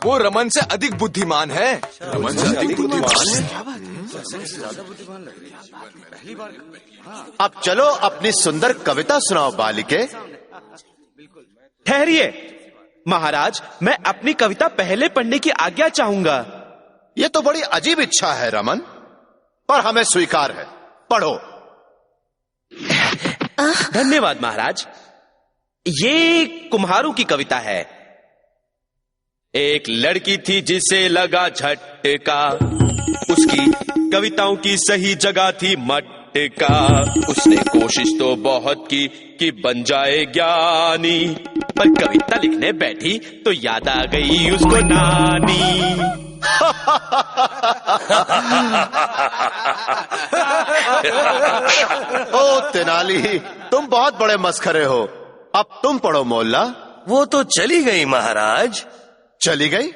वो रमन से अधिक बुद्धिमान है। रमन से अधिक बुद्धिमान? अब चलो अपनी सुंदर कविता सुनाओ बालिके। ठहरिए महाराज, मैं अपनी कविता पहले पढ़ने की आज्ञा चाहूंगा। ये तो बड़ी अजीब इच्छा है रमन, पर हमें स्वीकार है। पढ़ो। धन्यवाद महाराज। ये कुम्हारों की कविता है। एक लड़की थी जिसे लगा झटका, उसकी कविताओं की सही जगह थी मटका। उसने कोशिश तो बहुत की कि बन जाए ज्ञानी, पर कविता लिखने बैठी तो याद आ गई उसको नानी। ओ तेनाली, तुम बहुत बड़े मस्खरे हो। अब तुम पढ़ो मोल्ला। वो तो चली गई महाराज। चली गई?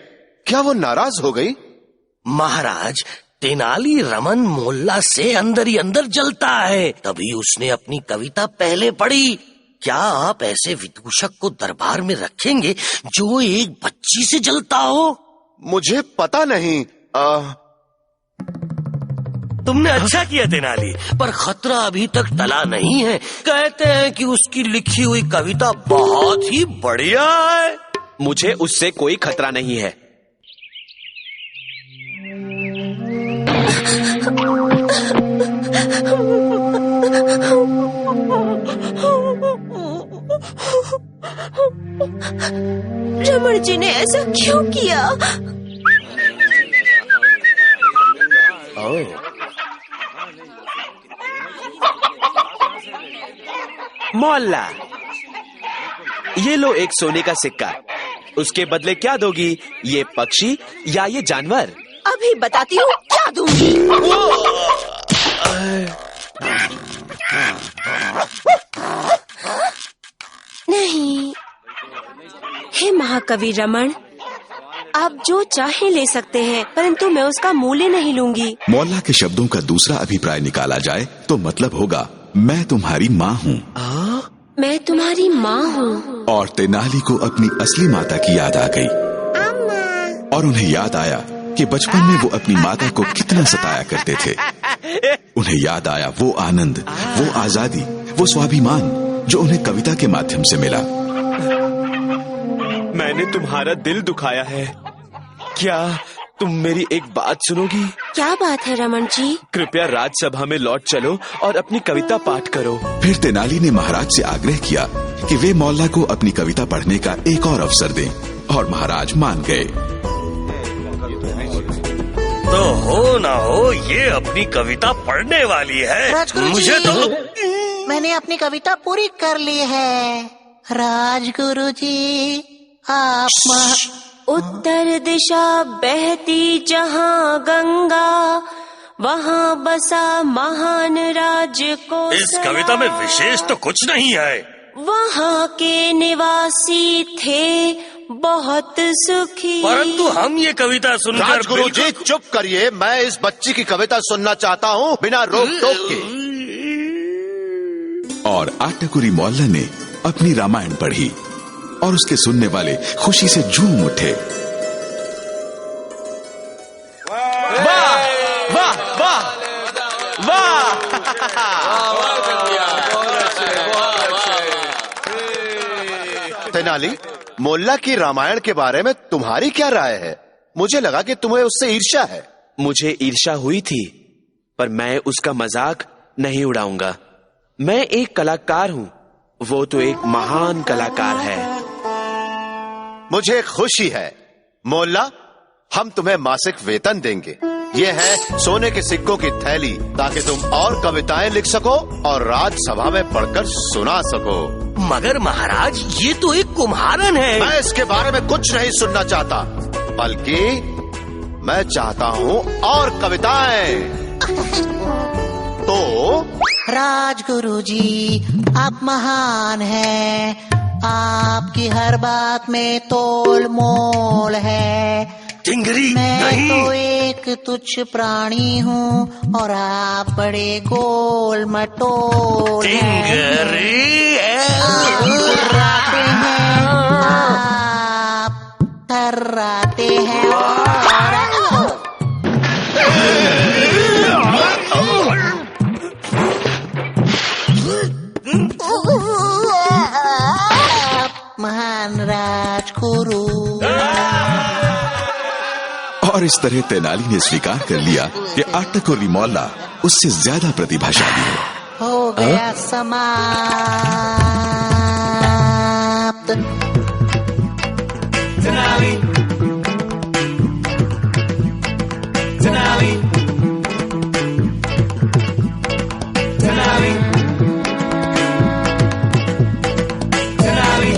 क्या वो नाराज हो गई? महाराज, तेनाली रमन मोल्ला से अंदर ही अंदर जलता है, तभी उसने अपनी कविता पहले पढ़ी। क्या आप ऐसे विदूषक को दरबार में रखेंगे जो एक बच्ची से जलता हो? मुझे पता नहीं। तुमने अच्छा किया तेनाली, पर खतरा अभी तक टला नहीं है। कहते हैं कि उसकी लिखी हुई कविता बहुत ही बढ़िया है। मुझे उससे कोई खतरा नहीं है। रमन जी ने ऐसा क्यों किया? मोल्ला, ये लो एक सोने का सिक्का। उसके बदले क्या दोगी, ये पक्षी या ये जानवर? अभी बताती हूँ क्या दूंगी। नहीं, हे महाकवि रमन, आप जो चाहे ले सकते हैं, परंतु मैं उसका मूल्य नहीं लूंगी। मोल्ला के शब्दों का दूसरा अभिप्राय निकाला जाए तो मतलब होगा, मैं तुम्हारी माँ हूँ। मैं तुम्हारी माँ हूँ। और तेनाली को अपनी असली माता की याद आ गई, और उन्हें याद आया कि बचपन में वो अपनी माता को कितना सताया करते थे। उन्हें याद आया वो आनंद, वो आजादी, वो स्वाभिमान जो उन्हें कविता के माध्यम से मिला। मैंने तुम्हारा दिल दुखाया है, क्या तुम मेरी एक बात सुनोगी? क्या बात है रमन जी? कृपया राजसभा में लौट चलो और अपनी कविता पाठ करो। फिर तेनाली ने महाराज से आग्रह किया कि वे मोल्ला को अपनी कविता पढ़ने का एक और अवसर दें, और महाराज मान गए। तो हो ना हो ये अपनी कविता पढ़ने वाली है। राजगुरु मुझे जी, तो मैंने अपनी कविता पूरी कर ली है। राजगुरु जी, आप उत्तर दिशा बहती जहाँ गंगा, वहाँ बसा महान राजकोसला। इस कविता में विशेष तो कुछ नहीं है। वहाँ के निवासी थे बहुत सुखी। परंतु हम ये कविता सुनकर राजगुरु जी चुप करिए, मैं इस बच्ची की कविता सुनना चाहता हूँ बिना रोक टोक के। और आटकुरी मोल्ला ने अपनी रामायण पढ़ी, और उसके सुनने वाले खुशी से झूम उठे। वाह वाह वाह वाह! तेनाली, मोल्ला की रामायण के बारे में तुम्हारी क्या राय है? मुझे लगा कि तुम्हें उससे ईर्ष्या है। मुझे ईर्ष्या हुई थी, पर मैं उसका मजाक नहीं उड़ाऊंगा। मैं एक कलाकार हूँ, वो तो एक महान कलाकार है। मुझे खुशी है मोल्ला, हम तुम्हें मासिक वेतन देंगे। ये है सोने के सिक्कों की थैली, ताकि तुम और कविताएं लिख सको और राजसभा में पढ़कर सुना सको। मगर महाराज, ये तो एक कुम्हारन है। मैं इसके बारे में कुछ नहीं सुनना चाहता, बल्कि मैं चाहता हूँ और कविताएं। तो राजगुरु जी, आप महान हैं। आपकी हर बात में तोल मोल है। टिंगरी मैं नहीं। तो एक तुच्छ प्राणी हूँ और आप बड़े गोल मटोल टिंगरी आप थर्राते हैं और महान राजगुरु। और इस तरह तेनाली ने स्वीकार कर लिया कि आटकोली मोहल्ला उससे ज्यादा प्रतिभाशाली है। हो गया समाप्त। तेनाली तेनाली तेनाली तेनाली।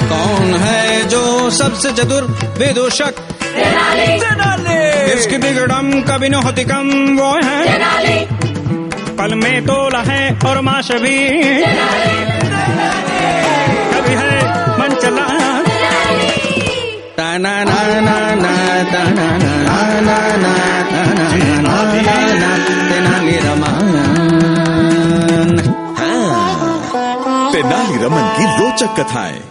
कौन है जो सबसे चतुर विदूषक? इसकी बिगड़म कभी न होती कम, वो है पल में तोला है और माश भी कभी है मन चला। ताना ना ना ना ताना ना ना ना ताना ना तेनाली रमन। तेनाली रमन की रोचक कथाएं।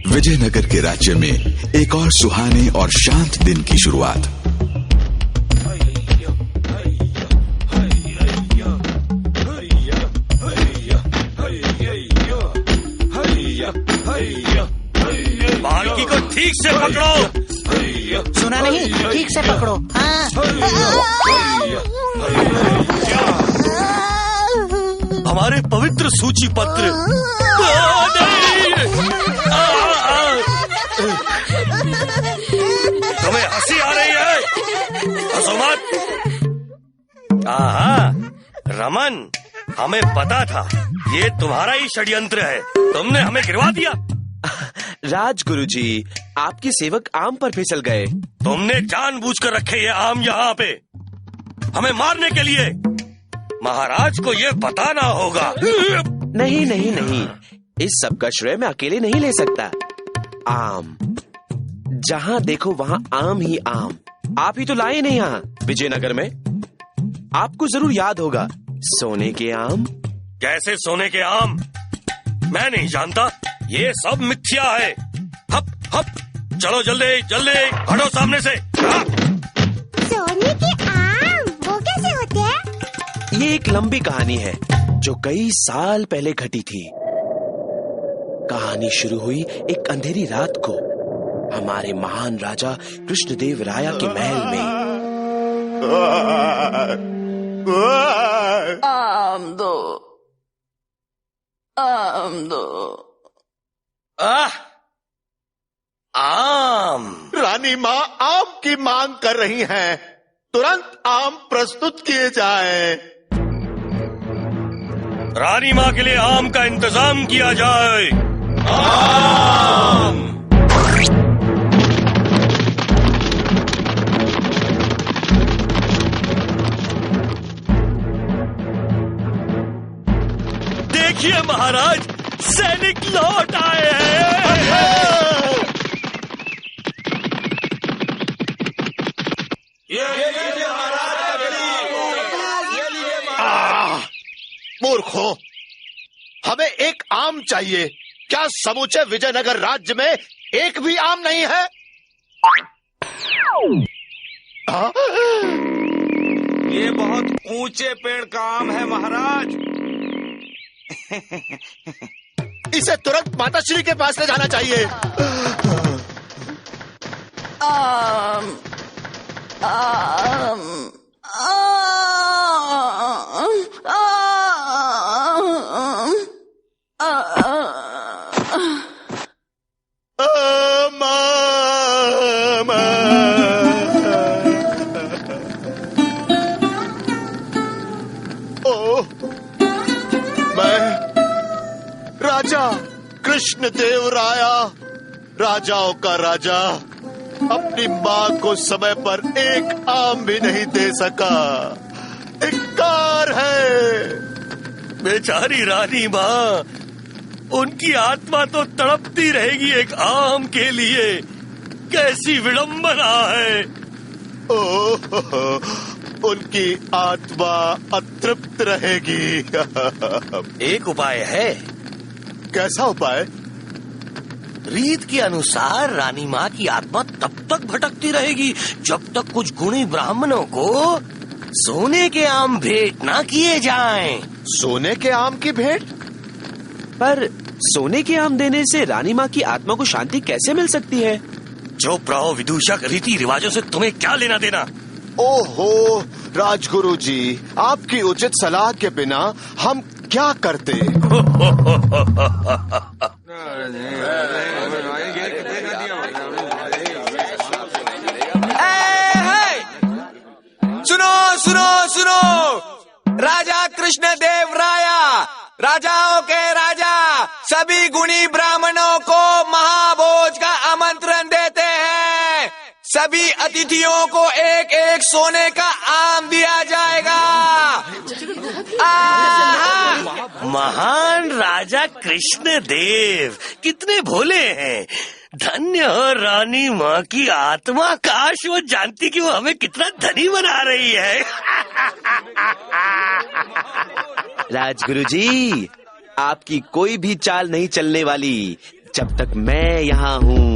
विजयनगर के राज्य में एक और सुहाने और शांत दिन की शुरुआत। बालकी को ठीक से पकड़ो। सुना नहीं? ठीक से पकड़ो। हाँ। हमारे पवित्र सूची पत्र। तुम्हें हंसी आ रही है? हंसो मत। आहा, रमन, हमें पता था ये तुम्हारा ही षड्यंत्र है। तुमने हमें गिरवा दिया। राजगुरु जी, आपके सेवक आम पर फिसल गए। तुमने जानबूझकर रखे ये आम यहाँ पे हमें मारने के लिए। महाराज को ये बताना होगा। नहीं नहीं नहीं, इस सब का श्रेय मैं अकेले नहीं ले सकता। आम, जहाँ देखो वहाँ आम ही आम। आप ही तो लाए नहीं यहाँ विजयनगर में। आपको जरूर याद होगा, सोने के आम। कैसे सोने के आम? मैं नहीं जानता, ये सब मिथ्या है। हप हप, चलो जल्दी जल्दी हटो सामने से। सोने के आम वो कैसे होते हैं? ये एक लंबी कहानी है जो कई साल पहले घटी थी। कहानी शुरू हुई एक अंधेरी रात को हमारे महान राजा कृष्णदेव राया के महल में। आम दो, आम दो। आम। रानी माँ आम की मांग कर रही हैं। तुरंत आम प्रस्तुत किए जाएं। रानी माँ के लिए आम का इंतजाम किया जाए। आम। देखिए महाराज, सैनिक लौट आए हैं। मूर्खों, हमें एक आम चाहिए। क्या समूचे विजयनगर राज्य में एक भी आम नहीं है? ये बहुत ऊंचे पेड़ का आम है महाराज। इसे तुरंत माताश्री के पास ले जाना चाहिए। आम, आम, मैं राजा कृष्णदेव राया राजाओं का राजा अपनी माँ को समय पर एक आम भी नहीं दे सका। धिक्कार है। बेचारी रानी माँ, उनकी आत्मा तो तड़पती रहेगी एक आम के लिए। कैसी विडंबना है। ओह, उनकी आत्मा अतृप्त रहेगी। एक उपाय है। कैसा उपाय? रीत के अनुसार रानी माँ की आत्मा तब तक भटकती रहेगी जब तक कुछ गुणी ब्राह्मणों को सोने के आम भेंट ना किए जाएं। सोने के आम की भेंट? पर सोने के आम देने से रानी माँ की आत्मा को शांति कैसे मिल सकती है? चुप रहो विदूषक, रीति रिवाजों से तुम्हें क्या लेना देना। ओहो राजगुरु जी, आपकी उचित सलाह के बिना हम क्या करते? सुनो सुनो सुनो, राजा कृष्णदेव राया, राजाओं के राजा, सभी गुणी ब्राह्मणों को महाभोज का आमंत्रण देते हैं। सभी अतिथियों को एक एक सोने का आम दिया जाएगा। महान राजा कृष्णदेव कितने भोले हैं। धन्य हो रानी माँ की आत्मा। काश वो जानती कि वो हमें कितना धनी बना रही है। राजगुरु जी, आपकी कोई भी चाल नहीं चलने वाली जब तक मैं यहाँ हूँ।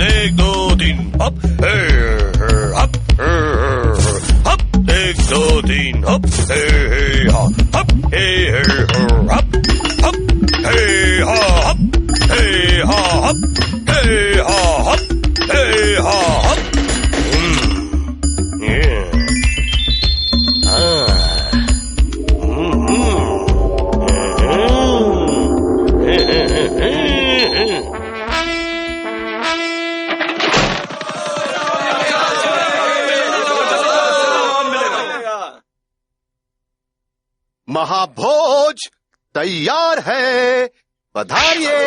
एक दो तीन हप, हप, हप, एक दो तीन हप, हप, हप, हप, महाभोज तैयार है, पधारिए।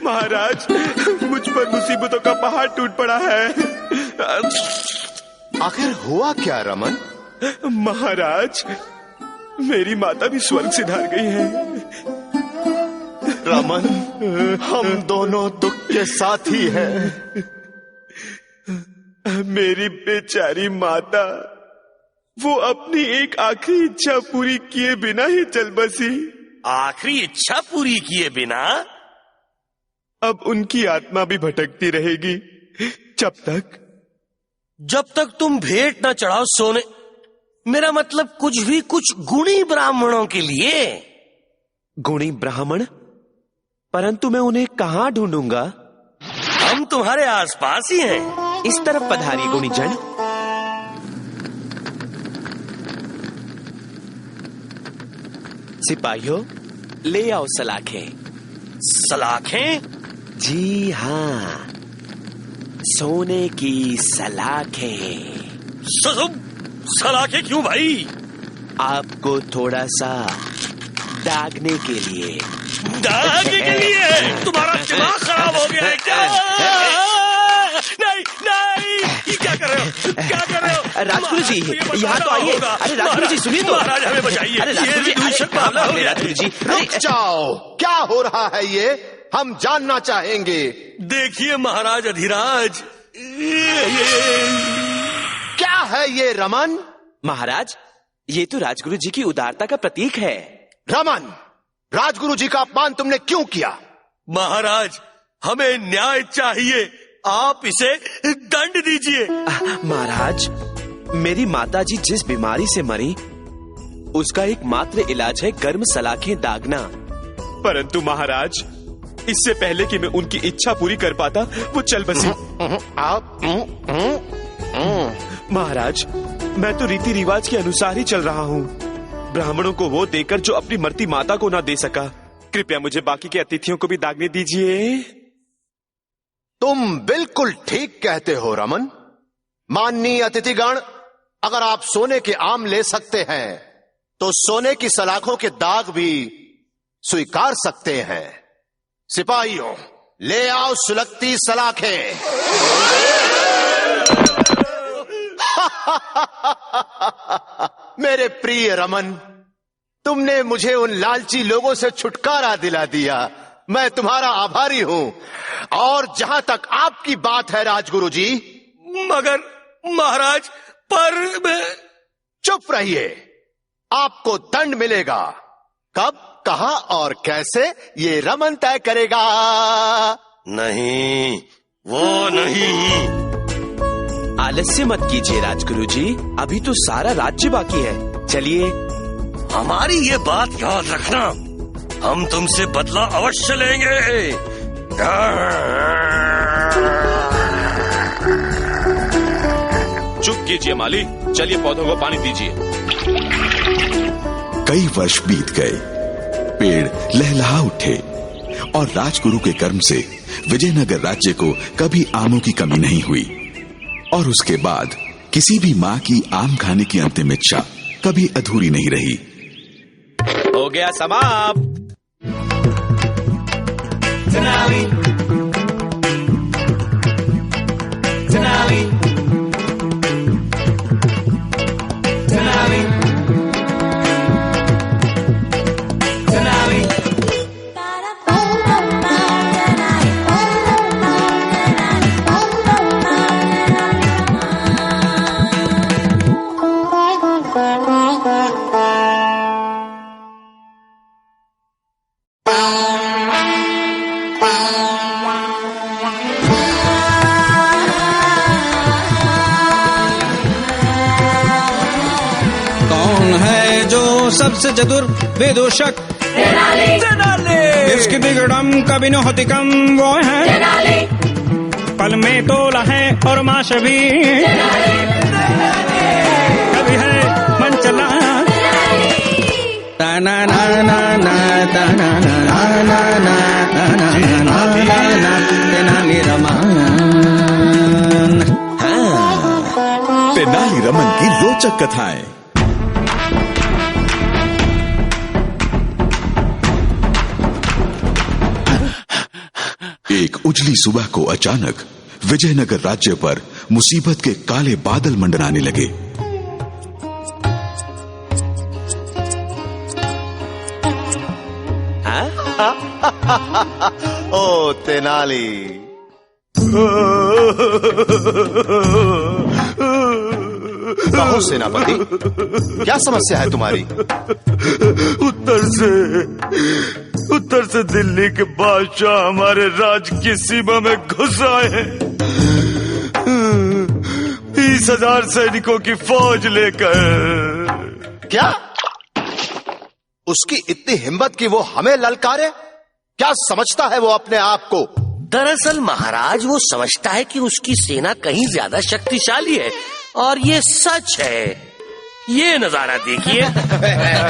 महाराज, मुझ पर मुसीबतों का पहाड़ टूट पड़ा है। आखिर हुआ क्या रमन? महाराज, मेरी माता भी स्वर्ग सिधार गई है। रमन, हम दोनों दुख के साथी हैं। मेरी बेचारी माता, वो अपनी एक आखिरी इच्छा पूरी किए बिना ही चल बसी। आखिरी इच्छा पूरी किए बिना? अब उनकी आत्मा भी भटकती रहेगी जब तक तुम भेंट न चढ़ाओ सोने। मेरा मतलब कुछ गुणी ब्राह्मणों के लिए। गुणी ब्राह्मण? परंतु मैं उन्हें कहाँ ढूंढूंगा? हम तुम्हारे आसपास ही हैं। इस तरफ पधारिए गुणीजन। सिपाहियों, ले आओ सलाखें। सलाखें? जी हाँ, सोने की सलाखें। सलाखें क्यों भाई? आपको थोड़ा सा दागने के लिए। दागने के लिए? तुम्हारा दिमाग खराब हो गया है क्या? नहीं नहीं, ये क्या कर रहे हो? क्या कर रहे हो? राजगुरु जी, यहाँ तो आइए। अरे राजगुरु जी सुनिए तो। महाराज हमें बचाइए। अरे राजगुरु जी, राजगुरु जी रुक जाओ, क्या हो रहा है ये? हम जानना चाहेंगे। देखिए महाराज अधिराज, क्या है ये रमन? महाराज, ये तो राजगुरु जी की उदारता का प्रतीक है। रमन, राजगुरु जी का अपमान तुमने क्यों किया? महाराज, हमें न्याय चाहिए। आप इसे दंड दीजिए। महाराज, मेरी माताजी जिस बीमारी से मरी, उसका एकमात्र इलाज है गर्म सलाखें दागना। परंतु महाराज, इससे पहले कि मैं उनकी इच्छा पूरी कर पाता, वो चल बसी। आप महाराज, मैं तो रीति रिवाज के अनुसार ही चल रहा हूँ। ब्राह्मणों को वो देकर जो अपनी मरती माता को ना दे सका। कृपया मुझे बाकी के अतिथियों को भी दागने दीजिए। तुम बिल्कुल ठीक कहते हो रमन। माननीय अतिथिगण, अगर आप सोने के आम ले सकते हैं तो सोने की सलाखों के दाग भी स्वीकार सकते हैं। सिपाहियों, ले आओ सुलगती सलाखें। मेरे प्रिय रमन, तुमने मुझे उन लालची लोगों से छुटकारा दिला दिया। मैं तुम्हारा आभारी हूं। और जहां तक आपकी बात है राजगुरु जी, मगर महाराज, पर मैं... चुप रहिए। आपको दंड मिलेगा। कब, कहां और कैसे, ये रमन तय करेगा। नहीं, वो नहीं। आलस्य मत कीजिए राजगुरु जी, अभी तो सारा राज्य बाकी है। चलिए। हमारी ये बात याद रखना, हम तुमसे बदला अवश्य लेंगे। चुप कीजिए माली, चलिए पौधों को पानी दीजिए। कई वर्ष बीत गए, पेड़ लहलहा उठे और राजगुरु के कर्म से विजयनगर राज्य को कभी आमों की कमी नहीं हुई। और उसके बाद किसी भी माँ की आम खाने की अंतिम इच्छा कभी अधूरी नहीं रही। हो गया समाप्त। सबसे चतुर विदूषक इसकी बिगड़म कभी न होती कम, वो है पल में तोला है और माश भी कभी है मन चला। ताना ना ना ना ताना ना ना ना ना ना तेनाली रमन। तेनाली रमन की रोचक कथाएं। एक उजली सुबह को अचानक विजयनगर राज्य पर मुसीबत के काले बादल मंडराने लगे। ओ तेनाली, कहो सेनापति, क्या समस्या है तुम्हारी? उत्तर से दिल्ली के बादशाह हमारे राज की सीमा में घुस आए हैं 20,000 सैनिकों की फौज लेकर। क्या? उसकी इतनी हिम्मत कि वो हमें ललकारे? क्या समझता है वो अपने आप को? दरअसल महाराज, वो समझता है कि उसकी सेना कहीं ज्यादा शक्तिशाली है और ये सच है। ये नजारा देखिए।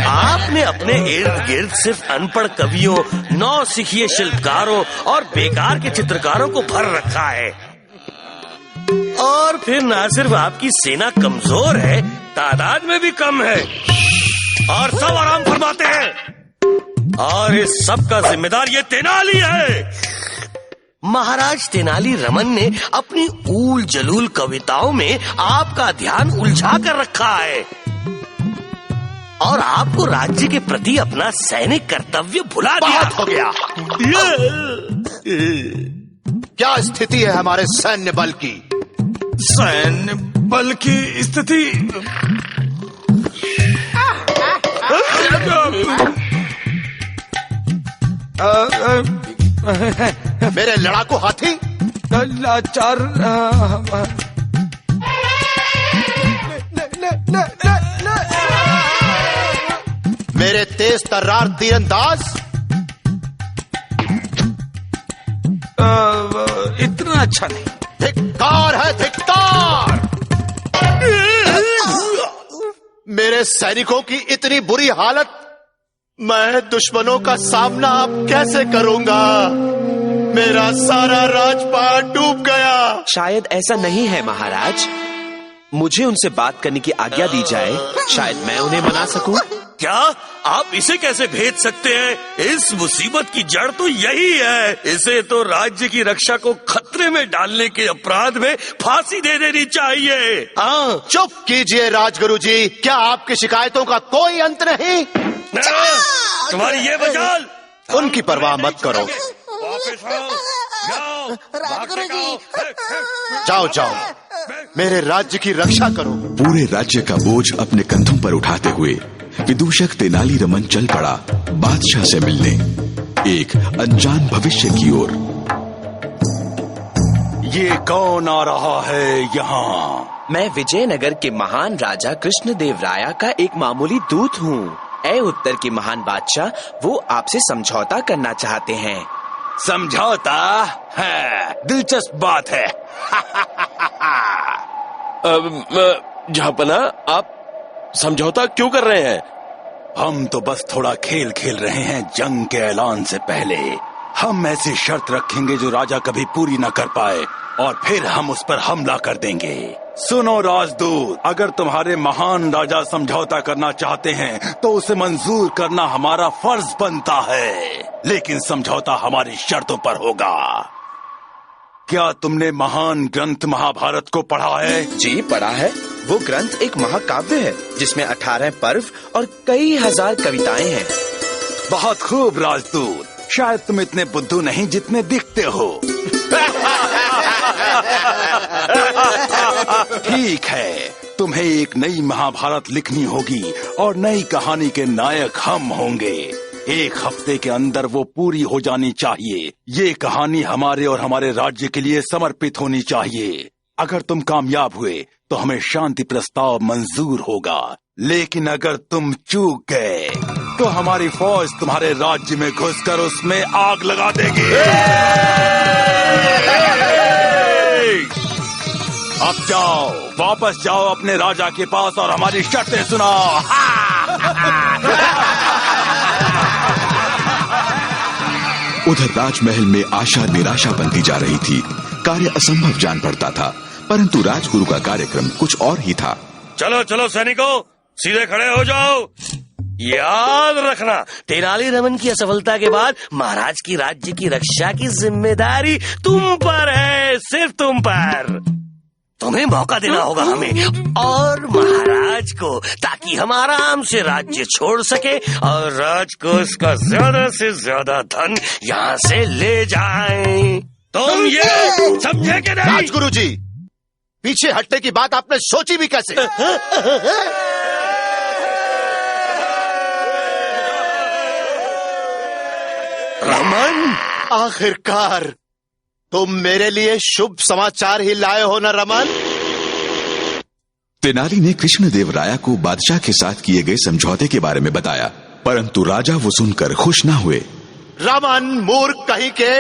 आपने अपने इर्द गिर्द सिर्फ अनपढ़ कवियों, नौसिखिए शिल्पकारों और बेकार के चित्रकारों को भर रखा है। और फिर न सिर्फ आपकी सेना कमजोर है, तादाद में भी कम है और सब आराम फरमाते हैं। और इस सब का जिम्मेदार ये तेनाली है। महाराज तेनाली रमन ने अपनी ऊल जलूल कविताओं में आपका ध्यान उलझा कर रखा है और आपको राज्य के प्रति अपना सैनिक कर्तव्य भुला दिया। बहुत हो गया। क्या स्थिति है हमारे सैन्य बल की? सैन्य बल की स्थिति मेरे लड़ाकू हाथी लाचार। मेरे तेज तर्रार तीरंदाज इतना अच्छा नहीं। धिक्कार है, धिक्कार। मेरे सैनिकों की इतनी बुरी हालत, मैं दुश्मनों का सामना अब कैसे करूंगा? मेरा सारा राजपाट डूब गया। शायद ऐसा नहीं है महाराज। मुझे उनसे बात करने की आज्ञा दी जाए, शायद मैं उन्हें मना सकूं। क्या आप इसे कैसे भेज सकते हैं? इस मुसीबत की जड़ तो यही है। इसे तो राज्य की रक्षा को खतरे में डालने के अपराध में फांसी दे देनी चाहिए। चुप कीजिए राजगुरु जी, क्या आपकी शिकायतों का कोई अंत नहीं? तुम्हारी ये मजाल। उनकी परवाह मत करो। वापस आओ, जाओ, राजगुरु जी। जाओ जाओ, मेरे राज्य की रक्षा करो। पूरे राज्य का बोझ अपने कंधों पर उठाते हुए विदूषक तेनाली रमन चल पड़ा बादशाह से मिलने, एक अनजान भविष्य की ओर। ये कौन आ रहा है यहाँ? मैं विजयनगर के महान राजा कृष्णदेव राया का एक मामूली दूत हूँ। ऐ उत्तर के महान बादशाह, वो आपसे समझौता करना चाहते हैं। समझौता है, दिलचस्प बात है। जहांपना, आप समझौता क्यों कर रहे हैं? हम तो बस थोड़ा खेल खेल रहे हैं जंग के ऐलान से पहले। हम ऐसी शर्त रखेंगे जो राजा कभी पूरी न कर पाए, और फिर हम उस पर हमला कर देंगे। सुनो राजदूत, अगर तुम्हारे महान राजा समझौता करना चाहते हैं तो उसे मंजूर करना हमारा फर्ज बनता है, लेकिन समझौता हमारी शर्तों पर होगा। क्या तुमने महान ग्रंथ महाभारत को पढ़ा है? जी पढ़ा है। वो ग्रंथ एक महाकाव्य है जिसमें 18 पर्व और कई हजार कविताएं हैं। बहुत खूब राजदूत, शायद तुम इतने बुद्धू नहीं जितने दिखते हो। ठीक है, तुम्हें एक नई महाभारत लिखनी होगी और नई कहानी के नायक हम होंगे। 1 हफ्ते के अंदर वो पूरी हो जानी चाहिए। ये कहानी हमारे और हमारे राज्य के लिए समर्पित होनी चाहिए। अगर तुम कामयाब हुए तो हमें शांति प्रस्ताव मंजूर होगा, लेकिन अगर तुम चूक गए तो हमारी फौज तुम्हारे राज्य में घुसकर उसमें आग लगा देगी। अब जाओ, वापस जाओ अपने राजा के पास और हमारी शर्तें सुनाओ। उधर राजमहल में आशा निराशा बनती जा रही थी। कार्य असंभव जान पड़ता था, परंतु राजगुरु का कार्यक्रम कुछ और ही था। चलो चलो सैनिकों, सीधे खड़े हो जाओ। याद रखना, तेनालीरामन की असफलता के बाद महाराज की राज्य की रक्षा की जिम्मेदारी तुम पर है, सिर्फ तुम पर। तुम्हें मौका देना होगा हमें और महाराज को, ताकि हम आराम से राज्य छोड़ सके और राज को उसका ज्यादा से ज्यादा धन यहाँ से ले जाएं। तुम ये समझे कि नहीं? राजगुरु जी, पीछे हटने की बात आपने सोची भी कैसे? रमन, आखिरकार तुम मेरे लिए शुभ समाचार ही लाए हो ना रमन? तेनाली ने कृष्णदेव राया को बादशाह के साथ किए गए समझौते के बारे में बताया, परंतु राजा वो सुनकर खुश न हुए। रमन मूर्ख कहीं के,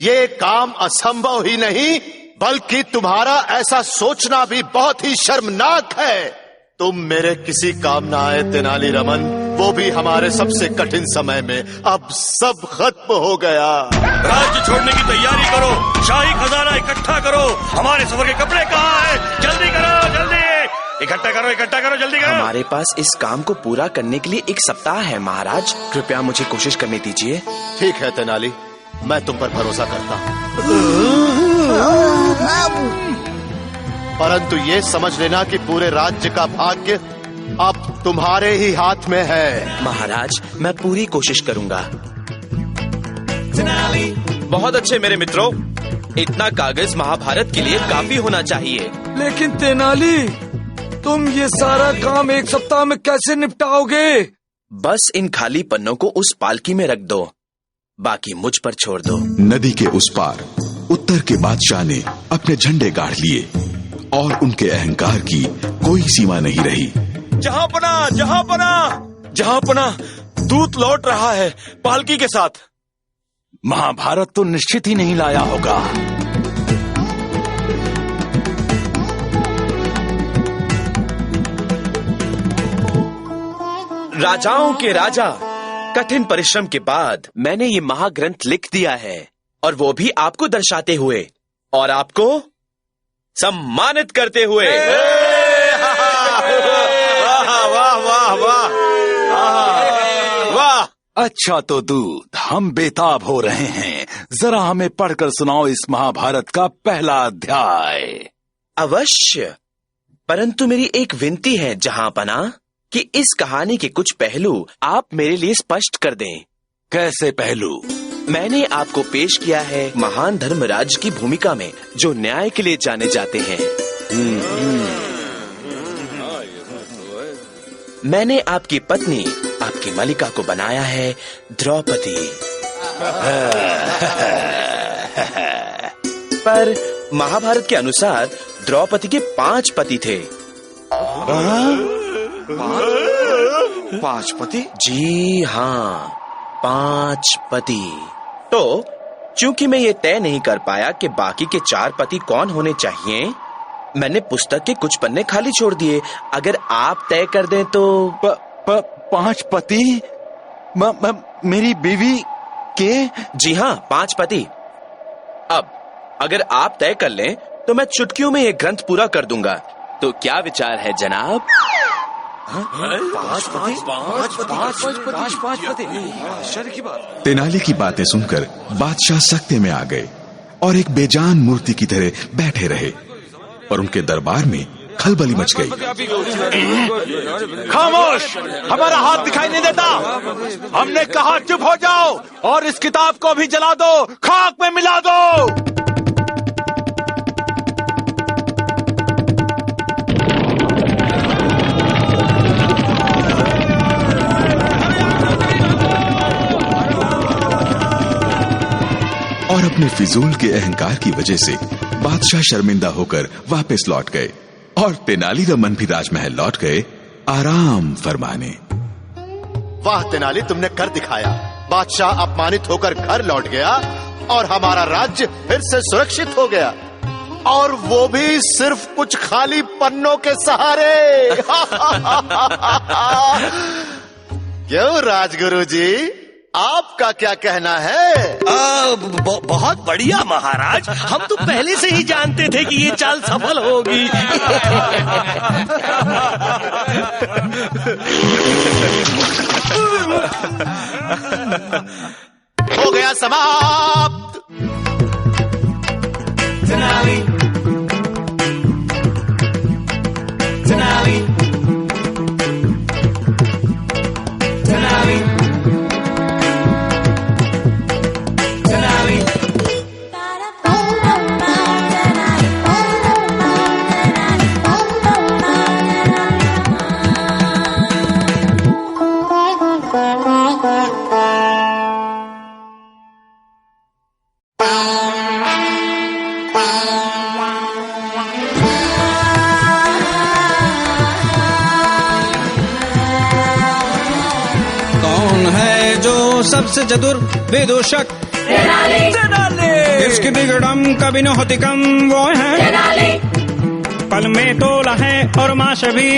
ये काम असंभव ही नहीं बल्कि तुम्हारा ऐसा सोचना भी बहुत ही शर्मनाक है। तुम मेरे किसी काम ना आए तेनाली रमन, वो भी हमारे सबसे कठिन समय में। अब सब खत्म हो गया। राज्य छोड़ने की तैयारी करो, शाही खजाना इकट्ठा करो। हमारे सफर के कपड़े कहाँ हैं? जल्दी करो, जल्दी इकट्ठा करो, इकट्ठा करो, जल्दी करो। हमारे पास इस काम को पूरा करने के लिए 1 सप्ताह है महाराज, कृपया मुझे कोशिश करने दीजिए। ठीक है तेनाली, मैं तुम पर भरोसा करता हूँ, परंतु ये समझ लेना कि पूरे राज्य का भाग्य अब तुम्हारे ही हाथ में है। महाराज, मैं पूरी कोशिश करूंगा। बहुत अच्छे मेरे मित्रों, इतना कागज महाभारत के लिए काफी होना चाहिए। लेकिन तेनाली, तुम ये सारा काम 1 सप्ताह में कैसे निपटाओगे? बस इन खाली पन्नों को उस पालकी में रख दो, बाकी मुझ पर छोड़ दो। नदी के उस पार उत्तर के बादशाह ने अपने झंडे गाड़ लिए और उनके अहंकार की कोई सीमा नहीं रही। जहांपना, जहांपना, जहांपना, दूत लौट रहा है पालकी के साथ। महाभारत तो निश्चित ही नहीं लाया होगा। राजाओं के राजा कठिन परिश्रम के बाद मैंने ये महाग्रंथ लिख दिया है, और वो भी आपको दर्शाते हुए और आपको सम्मानित करते हुए। वाह वाह वाह वाह। अच्छा तो दूत, हम बेताब हो रहे हैं, जरा हमें पढ़कर सुनाओ इस महाभारत का पहला अध्याय। अवश्य, परंतु मेरी एक विनती है जहांपना कि इस कहानी के कुछ पहलू आप मेरे लिए स्पष्ट कर दें। कैसे पहलू? मैंने आपको पेश किया है महान धर्मराज की भूमिका में, जो न्याय के लिए जाने जाते हैं। मैंने आपकी पत्नी, आपकी मलिका को बनाया है द्रौपदी। पर महाभारत के अनुसार द्रौपदी के 5 पति थे। 5 पति? जी हाँ, 5 पति। तो चूंकि मैं ये तय नहीं कर पाया कि बाकी के 4 पति कौन होने चाहिए, मैंने पुस्तक के कुछ पन्ने खाली छोड़ दिए। अगर आप तय कर दें तो। 5 पति? मेरी बीवी के? जी हाँ, 5 पति। अब अगर आप तय कर लें तो मैं चुटकियों में ये ग्रंथ पूरा कर दूंगा। तो क्या विचार है जनाब? 5 पति? आश्चर्य की बात। तेनाली की बातें सुनकर बादशाह सकते में आ गए और एक बेजान मूर्ति की तरह बैठे रहे, और उनके दरबार में खलबली मच गई। खामोश! हमारा हाथ दिखाई नहीं देता। हमने कहा चुप हो जाओ और इस किताब को भी जला दो, खाक में मिला दो। और अपने फिजूल के अहंकार की वजह से बादशाह शर्मिंदा होकर वापस लौट गए, और तेनालीरामन भी राजमहल लौट गए आराम फरमाने। वाह तेनाली, तुमने कर दिखाया। बादशाह अपमानित होकर घर लौट गया और हमारा राज्य फिर से सुरक्षित हो गया, और वो भी सिर्फ कुछ खाली पन्नों के सहारे। क्यों राजगुरु जी, आपका क्या कहना है? बहुत बढ़िया महाराज, हम तो पहले से ही जानते थे कि ये चाल सफल होगी। हो गया समाप्त। तेनाली, तेनाली, तेनाली, तेनाली। कौन है जो सबसे चतुर विदूषक? इसकी बिगड़म कभी न होती कम, वो है पल में तोला है और माश भी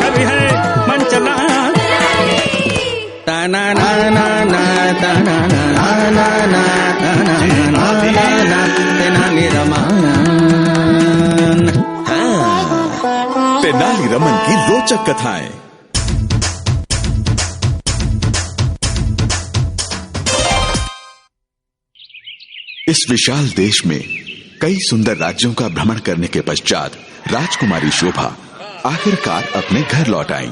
कभी है मन चला। ताना ना ना ना ताना ना ना ना तेनालीरामन। तेनालीरामन की रोचक कथाएं। इस विशाल देश में कई सुंदर राज्यों का भ्रमण करने के पश्चात राजकुमारी शोभा आखिरकार अपने घर लौट आईं।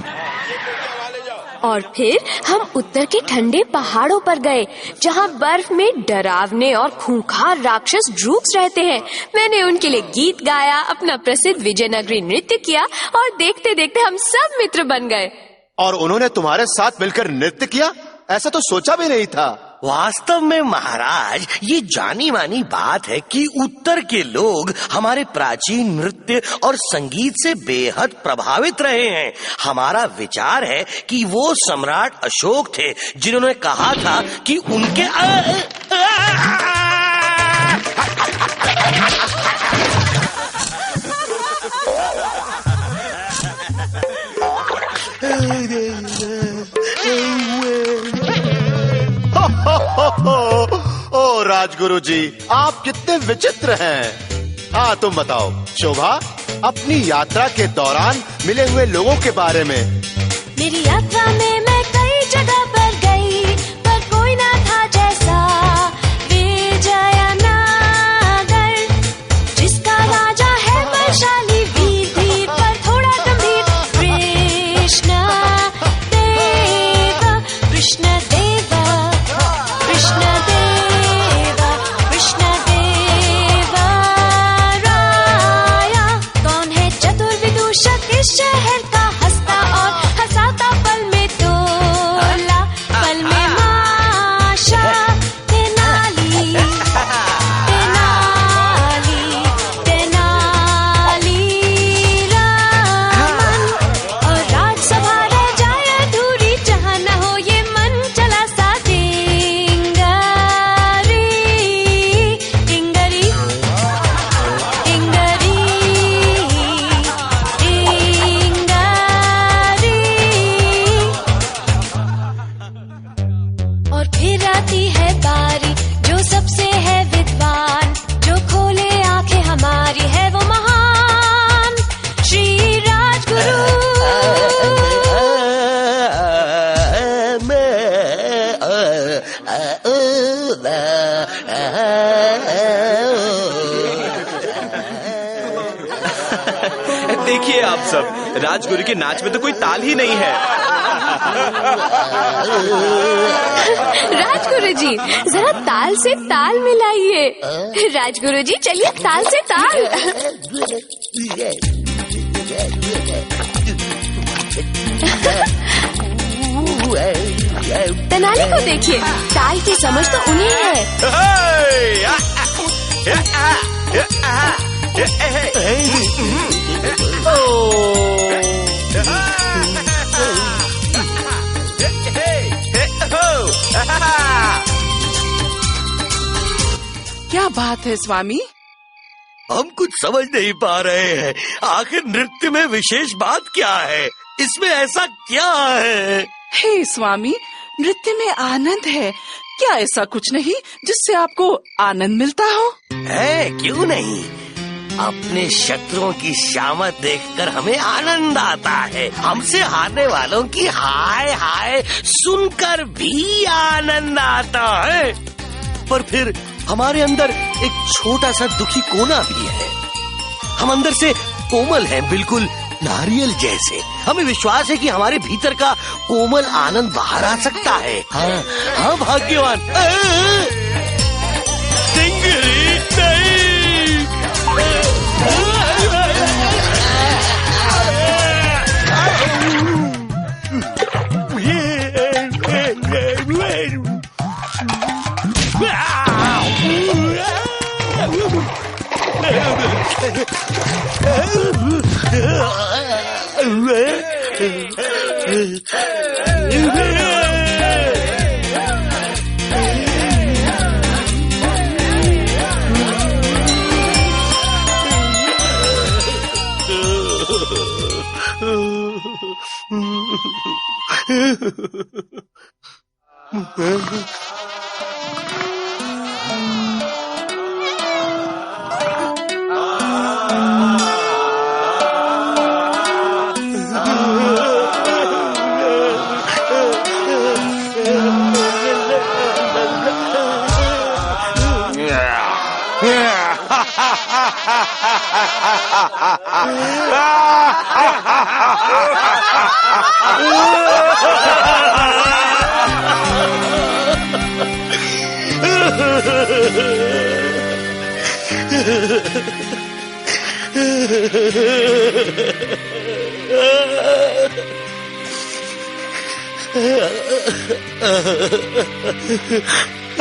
और फिर हम उत्तर के ठंडे पहाड़ों पर गए, जहाँ बर्फ में डरावने और खूंखार राक्षस ड्रूक्स रहते हैं। मैंने उनके लिए गीत गाया, अपना प्रसिद्ध विजयनगरी नृत्य किया, और देखते देखते हम सब मित्र बन गए। और उन्होंने तुम्हारे साथ मिलकर नृत्य किया? ऐसा तो सोचा भी नहीं था। वास्तव में महाराज, ये जानी मानी बात है कि उत्तर के लोग हमारे प्राचीन नृत्य और संगीत से बेहद प्रभावित रहे हैं। हमारा विचार है कि वो सम्राट अशोक थे जिन्होंने कहा था कि उनके राजगुरु जी, आप कितने विचित्र हैं। हाँ, तुम बताओ शोभा, अपनी यात्रा के दौरान मिले हुए लोगों के बारे में। मेरी यात्रा में मैं कई जगह पर गई, पर कोई ना था जैसा विजयनगर, जिसका राजा है वैशाली वीर धीर पर थोड़ा गंभीर। कृष्ण देवा कृष्ण देवा कृष्ण देवा कृष्ण देवा राया। कौन है चतुर विदूषक इस शहर का, हंसता और हंसाता पल में तोला, पल में माशा। तेनाली तेनाली तेनाली रामन, और राजसभा रह जाए अधूरी जहाँ न हो ये मन चला सा टिंगरी टिंगरी टिंगरी और फिर आती है बारी जो सबसे है विद्वान, जो खोले आंखें हमारी है वो महान श्री राजगुरु। देखिए आप सब, राजगुरु के नाच में तो कोई ताल ही नहीं है। राजगुरु जी, जरा ताल से ताल मिलाइए। राजगुरु जी, चलिए ताल से ताल। तेनाली को देखिए, ताल की समझ तो उन्हें है। क्या बात है स्वामी? हम कुछ समझ नहीं पा रहे हैं। आखिर नृत्य में विशेष बात क्या है? इसमें ऐसा क्या है? हे स्वामी, नृत्य में आनंद है। क्या ऐसा कुछ नहीं जिससे आपको आनंद मिलता हो? है, क्यों नहीं। अपने शत्रुओं की शामत देखकर हमें आनंद आता है। हमसे हारने वालों की हाय हाय सुनकर भी आनंद आता है। पर फिर हमारे अंदर एक छोटा सा दुखी कोना भी है। हम अंदर से कोमल हैं, बिल्कुल नारियल जैसे। हमें विश्वास है कि हमारे भीतर का कोमल आनंद बाहर आ सकता है। हाँ, हाँ भाग्यवान।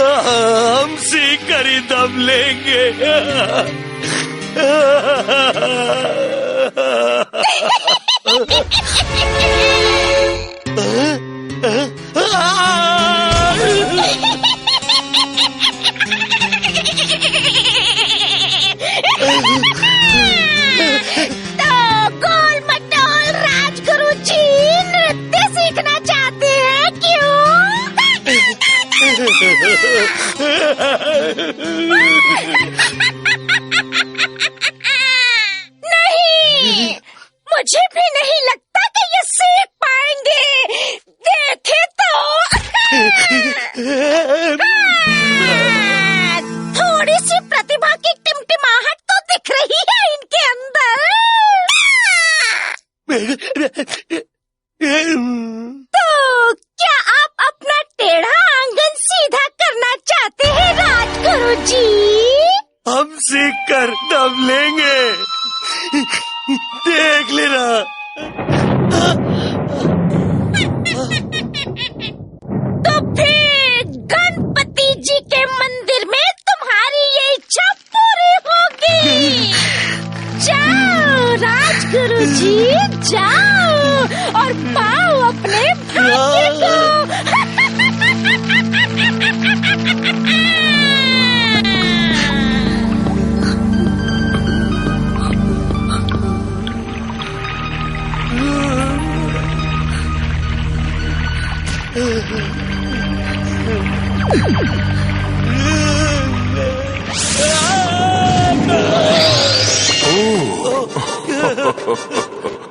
हम सीकर ही दम लेंगे। तो गोल मटोल राजगुरु जी नृत्य सीखना चाहते हैं क्यों? तो क्या आप अपना टेढ़ा आंगन सीधा करना चाहते हैं राजगुरु जी? हम सीख कर दम लेंगे, देख लेना। तो फिर गणपति जी के मंदिर में तुम्हारी ये इच्छा पूरी होगी। जाओ राजगुरु जी, जाओ और पाओ अपने भाग्य को।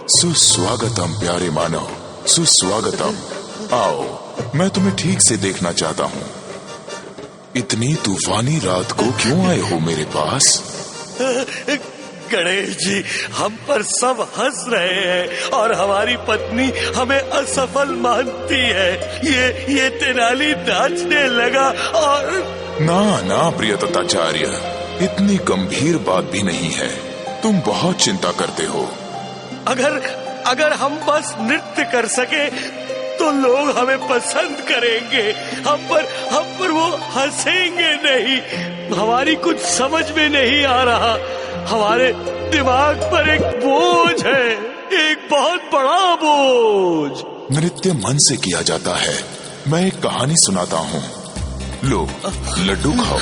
सुस्वागतम प्यारे मानव, सुस्वागतम। आओ, मैं तुम्हें ठीक से देखना चाहता हूँ। इतनी तूफानी रात को क्यों आए हो मेरे पास? गणेश जी, हम पर सब हंस रहे हैं और हमारी पत्नी हमें असफल मानती है। ये तेनाली नाचने लगा और ना ना प्रियतताचार्य, इतनी गंभीर बात भी नहीं है। तुम बहुत चिंता करते हो। अगर हम बस नृत्य कर सके तो लोग हमें पसंद करेंगे, हम पर वो हंसेंगे नहीं। हमारी कुछ समझ में नहीं आ रहा। हमारे दिमाग पर एक बोझ है, एक बहुत बड़ा बोझ। नृत्य मन से किया जाता है। मैं एक कहानी सुनाता हूँ। लो, लड्डू खाओ।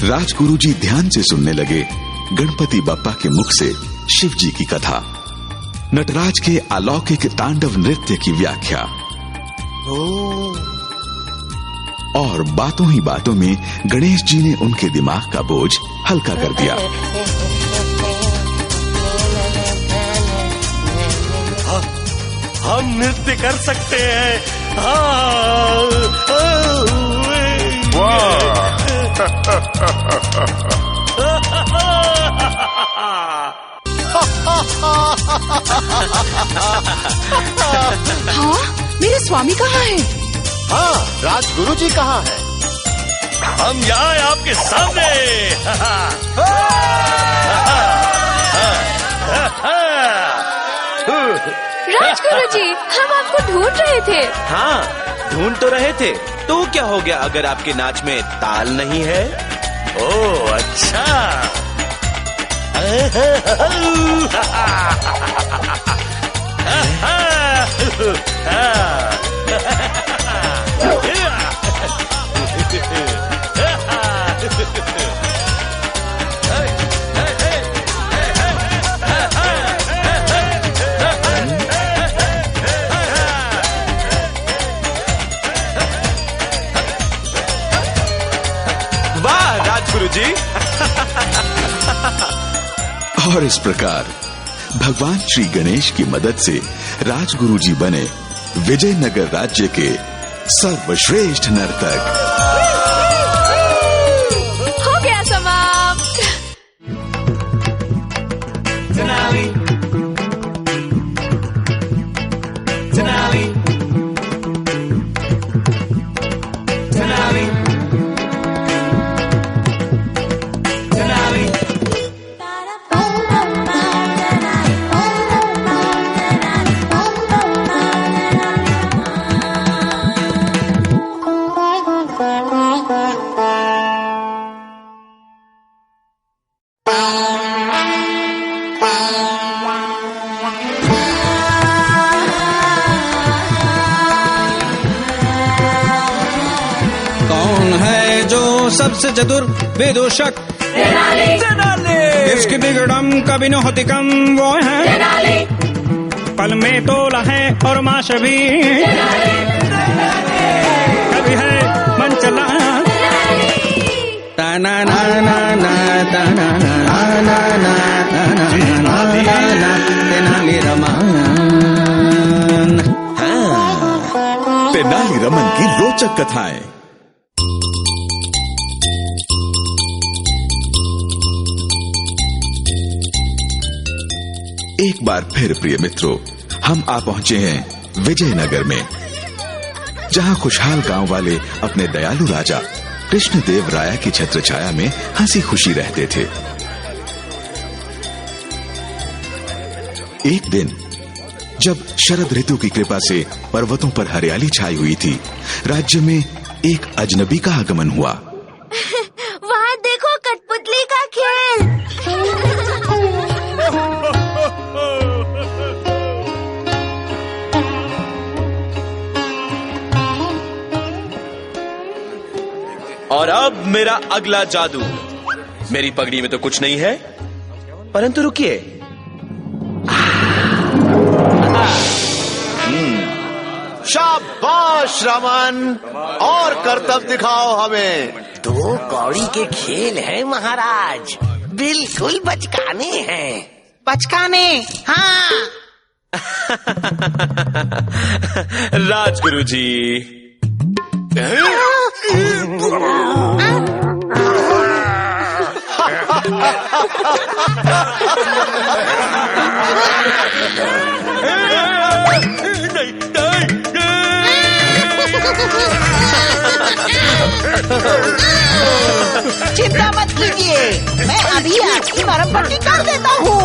राजगुरु जी ध्यान से सुनने लगे गणपति बप्पा के मुख से शिव जी की कथा, नटराज के अलौकिक तांडव नृत्य की व्याख्या। और बातों ही बातों में गणेश जी ने उनके दिमाग का बोझ हल्का कर दिया। हम नृत्य कर सकते हैं। हाँ, मेरे स्वामी कहाँ हैं? हाँ, राजगुरु जी कहाँ हैं? हम यहाँ आपके सामने। राजगुरु जी, हम आपको ढूंढ रहे थे। हाँ, ढूंढ तो रहे थे। तो क्या हो गया अगर आपके नाच में ताल नहीं है? ओह अच्छा। वाह राजगुरु जी। और इस प्रकार भगवान श्री गणेश की मदद से राजगुरु जी बने विजयनगर राज्य के सर्वश्रेष्ठ नर्तक। हो गया समाप्त। तेनाली तेनाली तेनाली तेनाली। कौन है जो सबसे चतुर विदूषक? इसकी बिगड़म कभी न होती कम, वो है पल में तोला है और माश भी कभी है मन चला। ताना ना ना ना ताना ना ना ना ना ना तेनाली रमन। तेनाली रमन की रोचक कथाएं। एक बार फिर प्रिय मित्रों, हम आ पहुंचे हैं विजयनगर में, जहां खुशहाल गांव वाले अपने दयालु राजा कृष्णदेव राया की छत्र छाया में हंसी खुशी रहते थे। एक दिन जब शरद ऋतु की कृपा से पर्वतों पर हरियाली छाई हुई थी, राज्य में एक अजनबी का आगमन हुआ। वहाँ देखो कठपुतली का खेल। और अब मेरा अगला जादू। मेरी पगड़ी में तो कुछ नहीं है, परंतु रुकिए, शाबाश रमन, और करतब दिखाओ हमें। 2 कौड़ी के खेल हैं महाराज, बिल्कुल बचकाने हैं। बचकाने? हाँ। राजगुरु जी। चिंता मत कीजिए, मैं अभी आपकी मरहम पट्टी कर देता हूँ।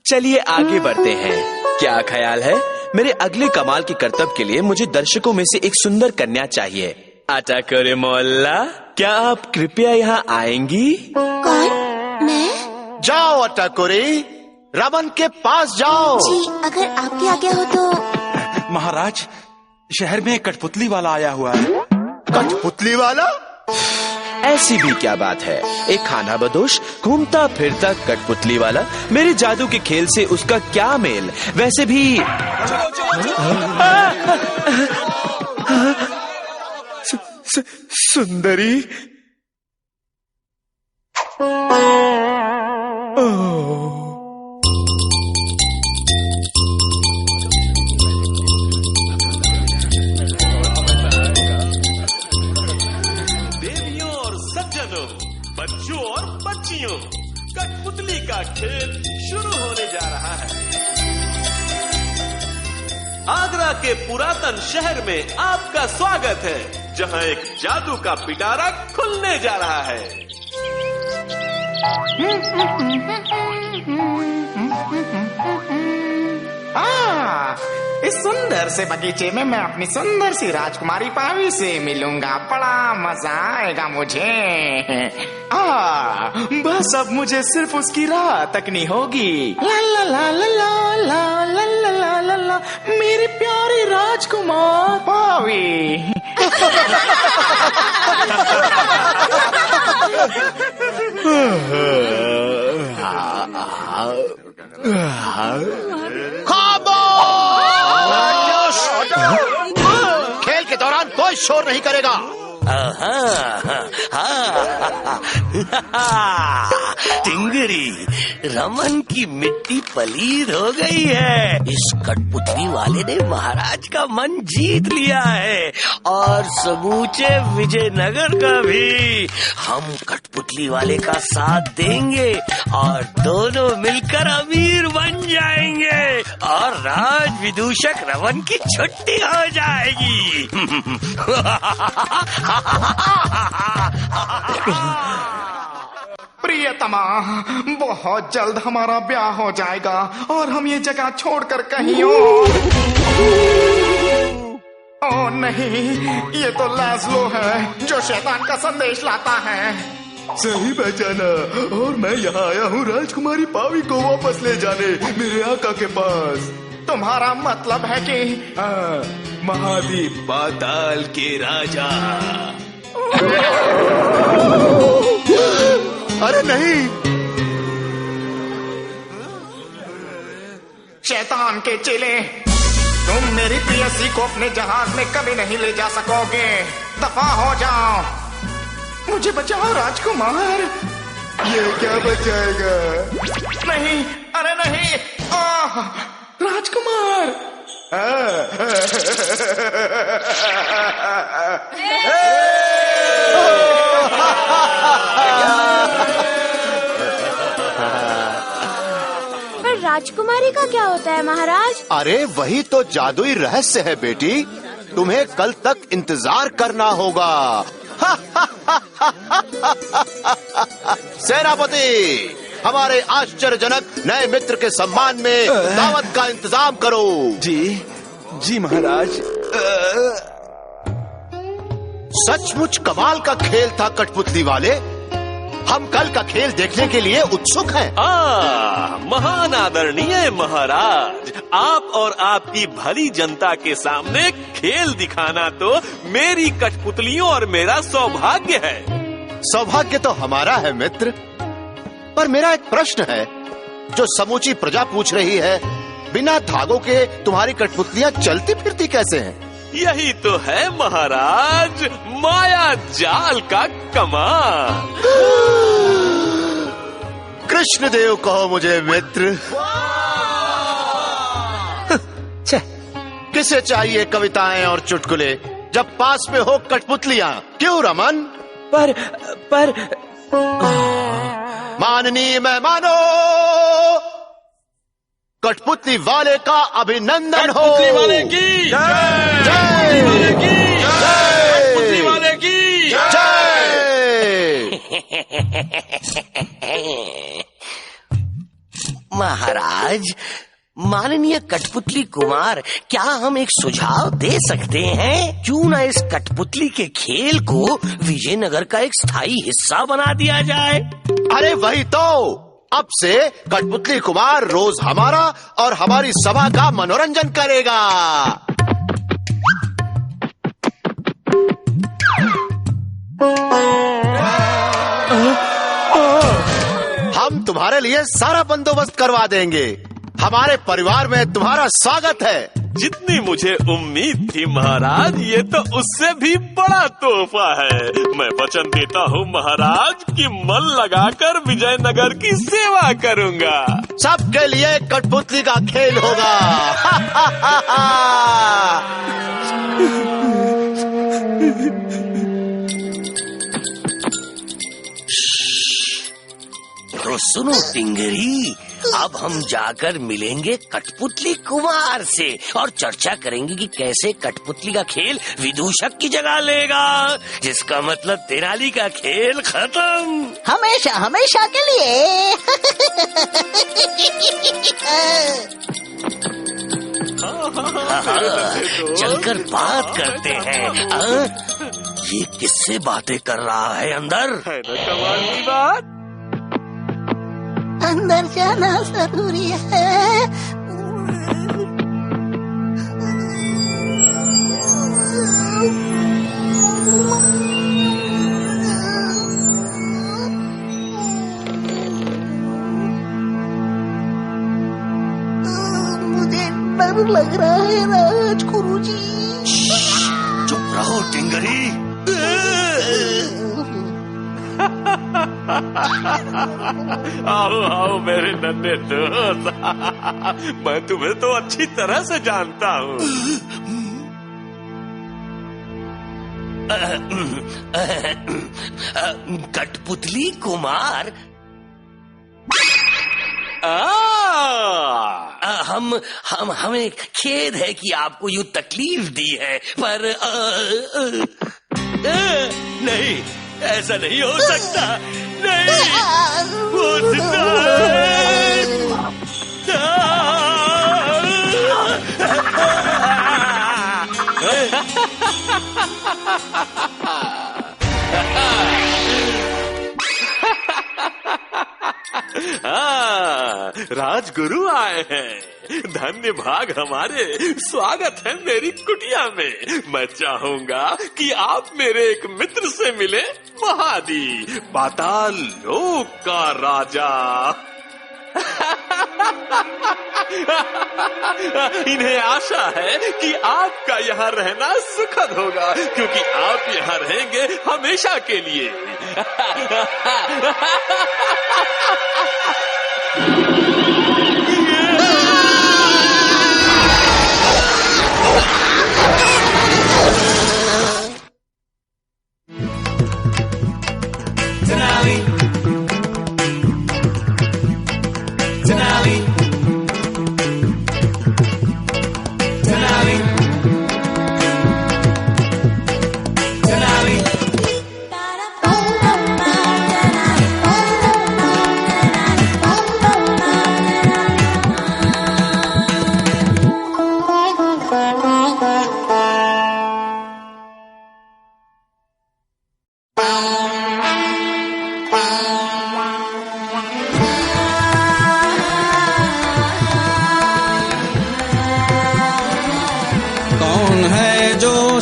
चलिए आगे बढ़ते हैं। क्या ख्याल है? मेरे अगले कमाल के करतब के लिए मुझे दर्शकों में से एक सुंदर कन्या चाहिए। आटा करे मोहल्ला, क्या आप कृपया यहाँ आएंगी? कौन? मैं? जाओ अटाकुरी, रमन के पास जाओ। जी, अगर आपकी आज्ञा हो तो। महाराज, शहर में कठपुतली वाला आया हुआ है। कठपुतली वाला? ऐसी भी क्या बात है, एक खाना बदोश घूमता फिरता कठपुतली वाला। मेरे जादू के खेल से उसका क्या मेल? वैसे भी सुंदरी। देवियों और सज्जनों, बच्चों और बच्चियों, कठपुतली का खेल शुरू होने जा रहा है। आगरा के पुरातन शहर में आपका स्वागत है, जहां एक जादू का पिटारा खुलने जा रहा है। इस सुंदर से बगीचे में मैं अपनी सुंदर सी राजकुमारी पावी से मिलूंगा। बड़ा मजा आएगा मुझे। बस अब मुझे सिर्फ उसकी राह तकनी होगी। ला ला ला ला ला ला ला ला ला ला ला, मेरी प्यारी राजकुमार पावी। खेल के दौरान कोई शोर नहीं करेगा। टिंगरी, रमन की मिट्टी पलीद हो गई है। इस कठपुतली वाले ने महाराज का मन जीत लिया है, और समूचे विजयनगर का भी। हम कठपुतली वाले का साथ देंगे और दोनों मिलकर अमीर बन जाएंगे, और राज विदूषक रमन की छुट्टी हो जाएगी। प्रियतमा, बहुत जल्द हमारा ब्याह हो जाएगा और हम ये जगह छोड़कर कहीं और। ओ नहीं, ये तो लाज़लो है जो शैतान का संदेश लाता है। सही पहचाना, और मैं यहाँ आया हूँ राजकुमारी पावी को वापस ले जाने, मेरे आका के पास। तुम्हारा मतलब है कि महाद्वीप पाताल के राजा। अरे नहीं, शैतान के चेले, तुम मेरी प्रियसी को अपने जहाज में कभी नहीं ले जा सकोगे। दफा हो जाओ, मुझे बचाओ राजकुमार। ये क्या बचाएगा? नहीं, अरे नहीं, राजकुमार, पर राजकुमारी का क्या होता है महाराज? अरे वही तो जादुई रहस्य है बेटी, तुम्हें कल तक इंतजार करना होगा। सेनापति, हमारे आश्चर्यजनक नए मित्र के सम्मान में दावत का इंतजाम करो। जी महाराज। सचमुच कमाल का खेल था कठपुतली वाले, हम कल का खेल देखने के लिए उत्सुक हैं। महान आदरणीय महाराज, आप और आपकी भली जनता के सामने खेल दिखाना तो मेरी कठपुतलियों और मेरा सौभाग्य है। सौभाग्य तो हमारा है मित्र, पर मेरा एक प्रश्न है जो समूची प्रजा पूछ रही है, बिना धागों के तुम्हारी कठपुतलियां चलती फिरती कैसे हैं? यही तो है महाराज, माया जाल का कमाल। कृष्णदेव कहो मुझे मित्र। किसे चाहिए कविताएं और चुटकुले जब पास में हो कठपुतलियां? क्यों रमन? पर माननीय मेहमानों, कठपुतली वाले का अभिनंदन हो। कठपुतली वाले की जय, कठपुतली वाले की जय। महाराज, माननीय कठपुतली कुमार, क्या हम एक सुझाव दे सकते हैं? क्यों न इस कठपुतली के खेल को विजयनगर का एक स्थायी हिस्सा बना दिया जाए? अरे वही तो, अब से कठपुतली कुमार रोज हमारा और हमारी सभा का मनोरंजन करेगा। हम तुम्हारे लिए सारा बंदोबस्त करवा देंगे। हमारे परिवार में तुम्हारा स्वागत है। जितनी मुझे उम्मीद थी महाराज, ये तो उससे भी बड़ा तोहफा है। मैं वचन देता हूँ महाराज कि मन लगाकर विजयनगर की सेवा करूँगा। सबके लिए कठपुतली का खेल होगा। तो सुनो टिंगरी, अब हम जाकर मिलेंगे कठपुतली कुमार से और चर्चा करेंगे कि कैसे कठपुतली का खेल विदूषक की जगह लेगा, जिसका मतलब तेनाली का खेल खत्म हमेशा हमेशा के लिए। चलकर बात करते हैं। ये किससे बातें कर रहा है अंदर? है ना कमाल की बात? अंदर जाना जरूरी है। मुझे डर लग रहा है राजगुरुजी। चुप रहो टिंगरी। आओ आओ मेरे नन्हे दोस्त, मैं तुम्हें तो अच्छी तरह से जानता हूँ। कठपुतली कुमार, हमें खेद है कि आपको यूं तकलीफ दी है, पर नहीं, ऐसा नहीं हो सकता। नहीं, वो जिंदा राजगुरु आए हैं। धन्य भाग हमारे, स्वागत है मेरी कुटिया में। मैं चाहूंगा कि आप मेरे एक मित्र से मिले, महादी, पाताल लोक का राजा। इन्हें आशा है कि आपका यहाँ रहना सुखद होगा, क्योंकि आप यहाँ रहेंगे हमेशा के लिए।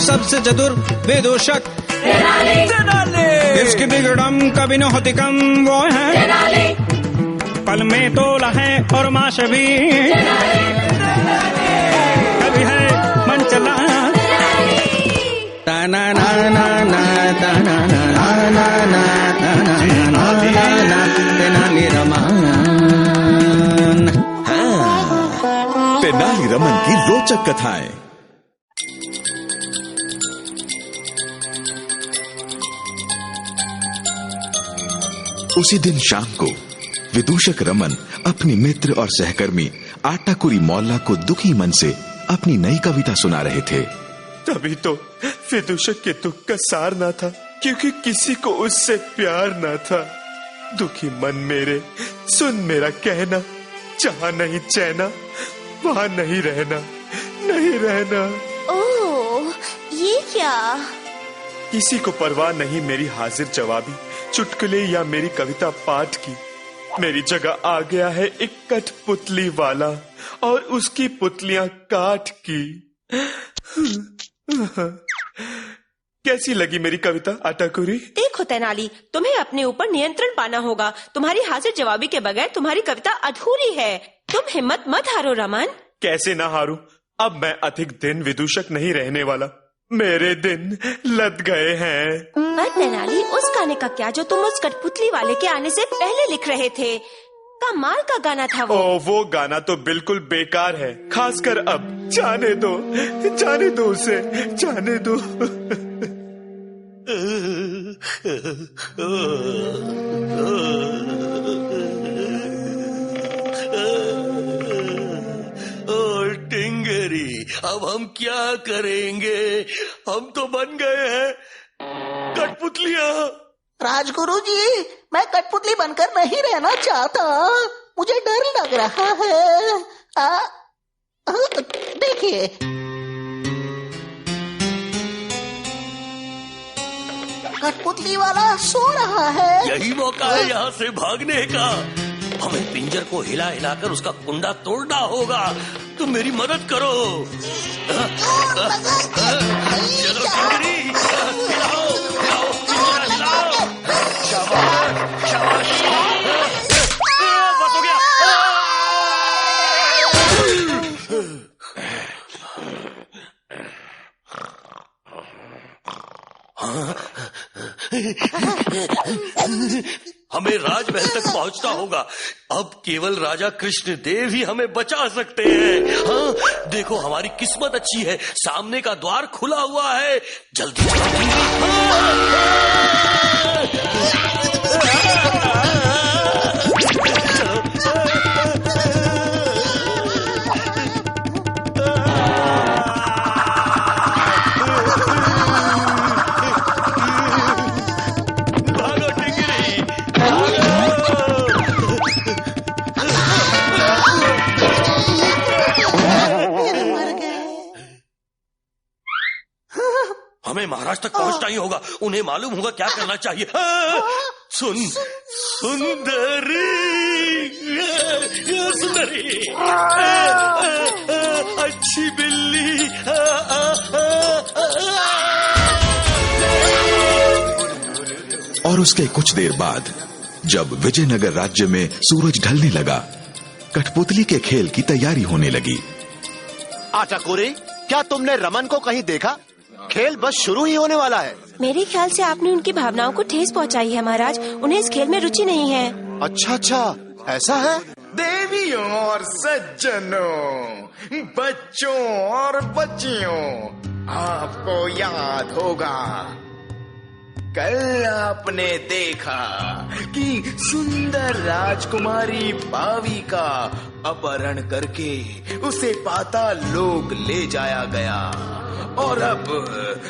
सबसे चतुर विदूषक इसकी बिगड़म कभी न होती कम वो है पल में तोला है और माश भी कभी है मन चला ताना ना ना ना ताना ना ना ना ना ना तेनाली रमन। तेनाली रमन की रोचक कथाएं। उसी दिन शाम को विदूषक रमन अपनी मित्र और सहकर्मी आटाकुरी मौला को दुखी मन से अपनी नई कविता सुना रहे थे। तभी तो विदूषक के दुख का सार ना था, क्योंकि किसी को उससे प्यार ना था। दुखी मन मेरे, सुन मेरा कहना, जहाँ नहीं चैना वहाँ नहीं रहना, नहीं रहना। ओह, ये क्या? किसी को परवाह नहीं मेरी हाजिर जवाबी चुटकुले या मेरी कविता पाठ की। मेरी जगह आ गया है एक कठपुतली वाला और उसकी पुतलियां काठ की। कैसी लगी मेरी कविता आटाकुरी? देखो तेनाली, तुम्हें अपने ऊपर नियंत्रण पाना होगा। तुम्हारी हाजिर जवाबी के बगैर तुम्हारी कविता अधूरी है। तुम हिम्मत मत हारो रमन। कैसे ना हारूं? अब मैं अधिक दिन विदूषक नहीं रहने वाला। मेरे दिन लद गए हैं। पर तेनाली, उस गाने का क्या जो तुम उस कठपुतली वाले के आने से पहले लिख रहे थे? कमाल का गाना था वो। वो गाना तो बिल्कुल बेकार है, खासकर अब। जाने दो, जाने दो उसे, जाने दो। टिंगरी, अब हम क्या करेंगे? हम तो बन गए हैं कठपुतलियां। राजगुरु जी, मैं कठपुतली बनकर नहीं रहना चाहता, मुझे डर लग रहा है। देखिए, कठपुतली वाला सो रहा है। यही मौका है यहाँ से भागने का। हमें पिंजर को हिला हिलाकर उसका कुंडा तोड़ना होगा। तुम मेरी मदद करो। चलो टिंगरी, हिलाओ, हिलाओ, पिंजरा हिलाओ। शाबाश, शाबाश। बस हो गया। हमें राजमहल तक पहुंचना होगा। अब केवल राजा कृष्णदेव ही हमें बचा सकते हैं। हाँ, देखो हमारी किस्मत अच्छी है, सामने का द्वार खुला हुआ है। जल्दी हमें महाराष्ट्र तक पहुंचना ही होगा। उन्हें मालूम होगा क्या करना चाहिए। सुंदरी, सुंदरी, अच्छी बिल्ली। और उसके कुछ देर बाद जब विजयनगर राज्य में सूरज ढलने लगा, कठपुतली के खेल की तैयारी होने लगी। आटाकुरी, क्या तुमने रमन को कहीं देखा? खेल बस शुरू ही होने वाला है। मेरे ख्याल से आपने उनकी भावनाओं को ठेस पहुंचाई है महाराज। उन्हें इस खेल में रुचि नहीं है। अच्छा अच्छा, ऐसा है। देवियों और सज्जनों, बच्चों और बच्चियों, आपको याद होगा कल आपने देखा कि सुंदर राजकुमारी बावी का अपहरण करके उसे पाताल लोक ले जाया गया। और अब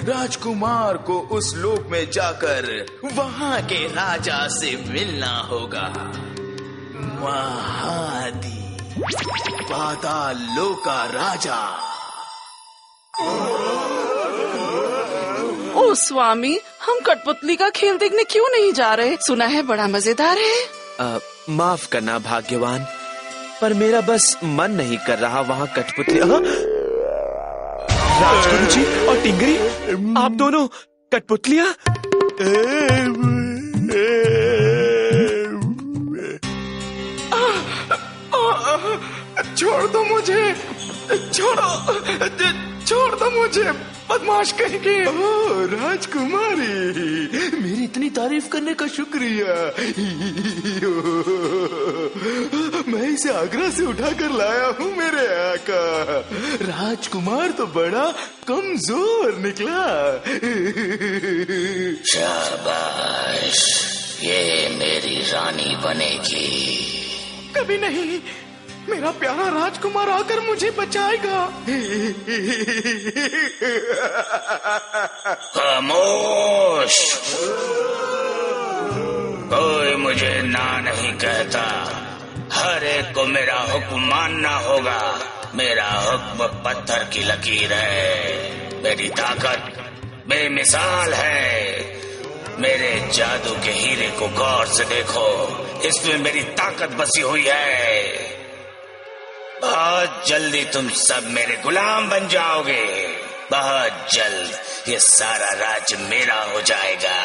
राजकुमार को उस लोक में जाकर वहां के राजा से मिलना होगा। महादी, पाताल लोक का राजा। ओ स्वामी, हम कठपुतली का खेल देखने क्यों नहीं जा रहे? सुना है बड़ा मजेदार है। माफ करना भाग्यवान, पर मेरा बस मन नहीं कर रहा वहाँ कठपुतली। राजगुरु जी और टिंगरी, आप दोनों कठपुतलियां। छोड़ दो मुझे, छोड़ दो मुझे, बदमाश कहेंगे। राजकुमारी, मेरी इतनी तारीफ करने का शुक्रिया। मैं इसे आगरा से उठा कर लाया हूँ मेरे आका। राजकुमार तो बड़ा कमजोर निकला। शाबाश, ये मेरी रानी बनेगी। कभी नहीं, मेरा प्यारा राजकुमार आकर मुझे बचाएगा। खामोश, कोई मुझे ना नहीं कहता। हर एक को मेरा हुक्म मानना होगा। मेरा हुक्म पत्थर की लकीर है। मेरी ताकत बेमिसाल है। मेरे जादू के हीरे को गौर से देखो, इसमें मेरी ताकत बसी हुई है। बहुत जल्दी तुम सब मेरे गुलाम बन जाओगे। बहुत जल्द ये सारा राज्य मेरा हो जाएगा।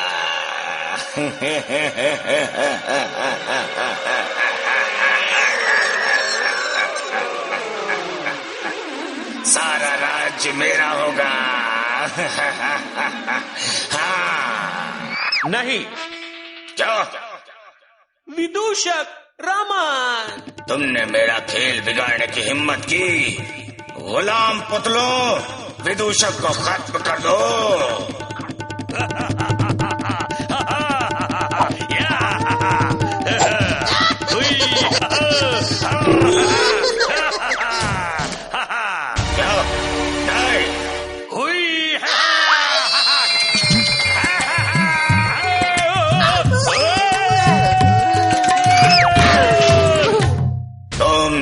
सारा राज्य मेरा होगा। हाँ। नहीं। क्या? विदूषक रामन, तुमने मेरा खेल बिगाड़ने की हिम्मत की। गुलाम पुतलों, विदूषक को खत्म कर दो।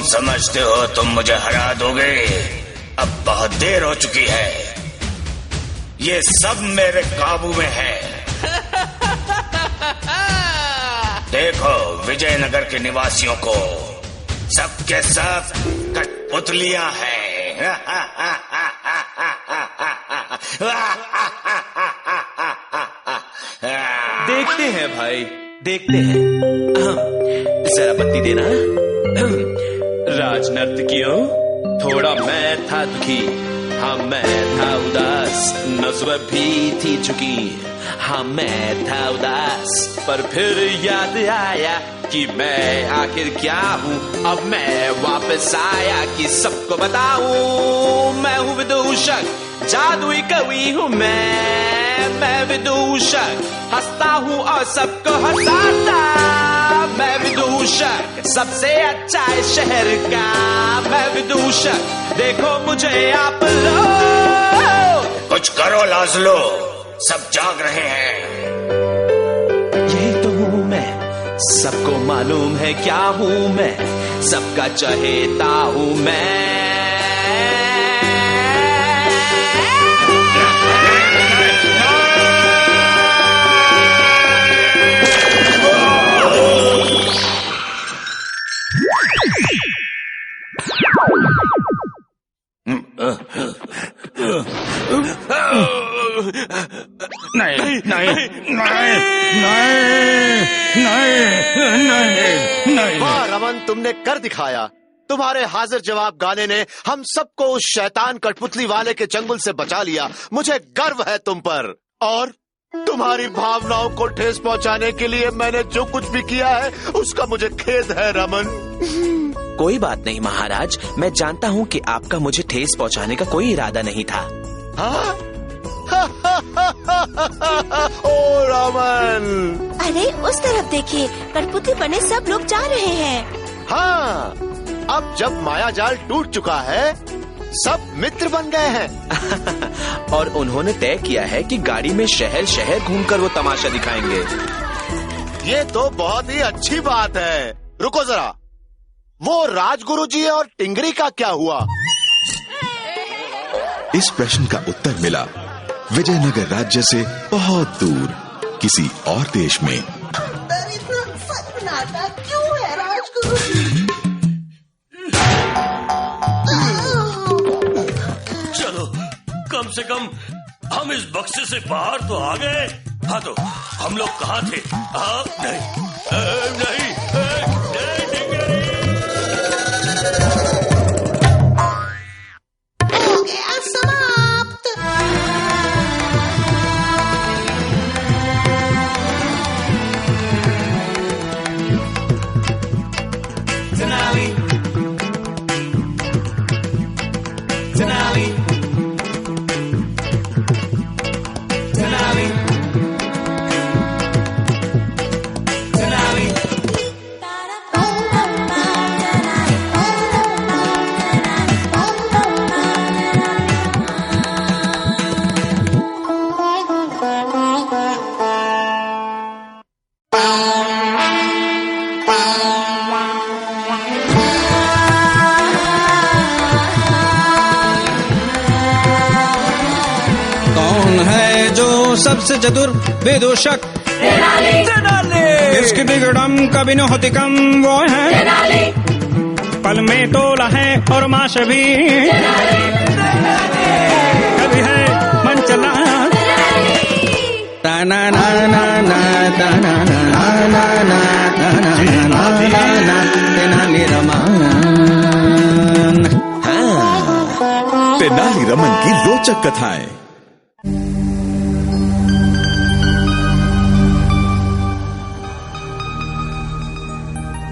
समझते हो तुम मुझे हरा दोगे? अब बहुत देर हो चुकी है। ये सब मेरे काबू में है। देखो विजयनगर के निवासियों को, सबके सब कठपुतलियां हैं। देखते हैं भाई, देखते हैं। जरा बत्ती देना। राजनर्तकियों, थोड़ा मैं था दुखी, हाँ मैं था उदास, नज़्र भी थी चुकी, हाँ मैं था उदास, पर फिर याद आया कि मैं आखिर क्या हूँ। अब मैं वापस आया कि सबको बताऊं, मैं हूँ विदूषक, जादुई कवि हूँ मैं विदूषक, हंसता हूँ और सबको हंसाता। मैं विदूषक, सबसे अच्छा है शहर का। मैं विदूषक, देखो मुझे आप लोग। कुछ करो लाजलो, सब जाग रहे हैं। यही तो हूँ मैं, सबको मालूम है क्या हूँ मैं, सबका चहेता हूँ मैं। नहीं नहीं नहीं नहीं। वाह रमन, तुमने कर दिखाया। तुम्हारे हाजिर जवाब गाने ने हम सबको उस शैतान कठपुतली वाले के चंगुल से बचा लिया। मुझे गर्व है तुम पर, और तुम्हारी भावनाओं को ठेस पहुंचाने के लिए मैंने जो कुछ भी किया है उसका मुझे खेद है रमन। कोई बात नहीं महाराज, मैं जानता हूँ कि आपका मुझे ठेस पहुँचाने का कोई इरादा नहीं था। हाँ? ओ रमन, अरे उस तरफ देखिए, कठपुतली बने सब लोग जा रहे हैं। हाँ, अब जब माया जाल टूट चुका है, सब मित्र बन गए हैं। और उन्होंने तय किया है कि गाड़ी में शहर शहर घूमकर वो तमाशा दिखाएंगे। ये तो बहुत ही अच्छी बात है। रुको जरा, वो राजगुरु जी और टिंगरी का क्या हुआ? इस प्रश्न का उत्तर मिला विजयनगर राज्य से बहुत दूर किसी और देश में। सन्नाटा क्यों है राजगुरु जी? कम से कम हम इस बक्से से बाहर तो आ गए। हाँ तो हम लोग कहाँ थे? नहीं हो गया समाप्त। Denali. Denali. Denali. Denali. कौन है जो सबसे चतुर विदूषक? इसकी बिगड़म कभी न होती कम, वो है पल में तोला है और माश भी कभी है मन चला। ताना ना ना ना ताना ना ना ना ताना ना ना ना तेनाली रमन। तेनाली रमन की रोचक कथाएं।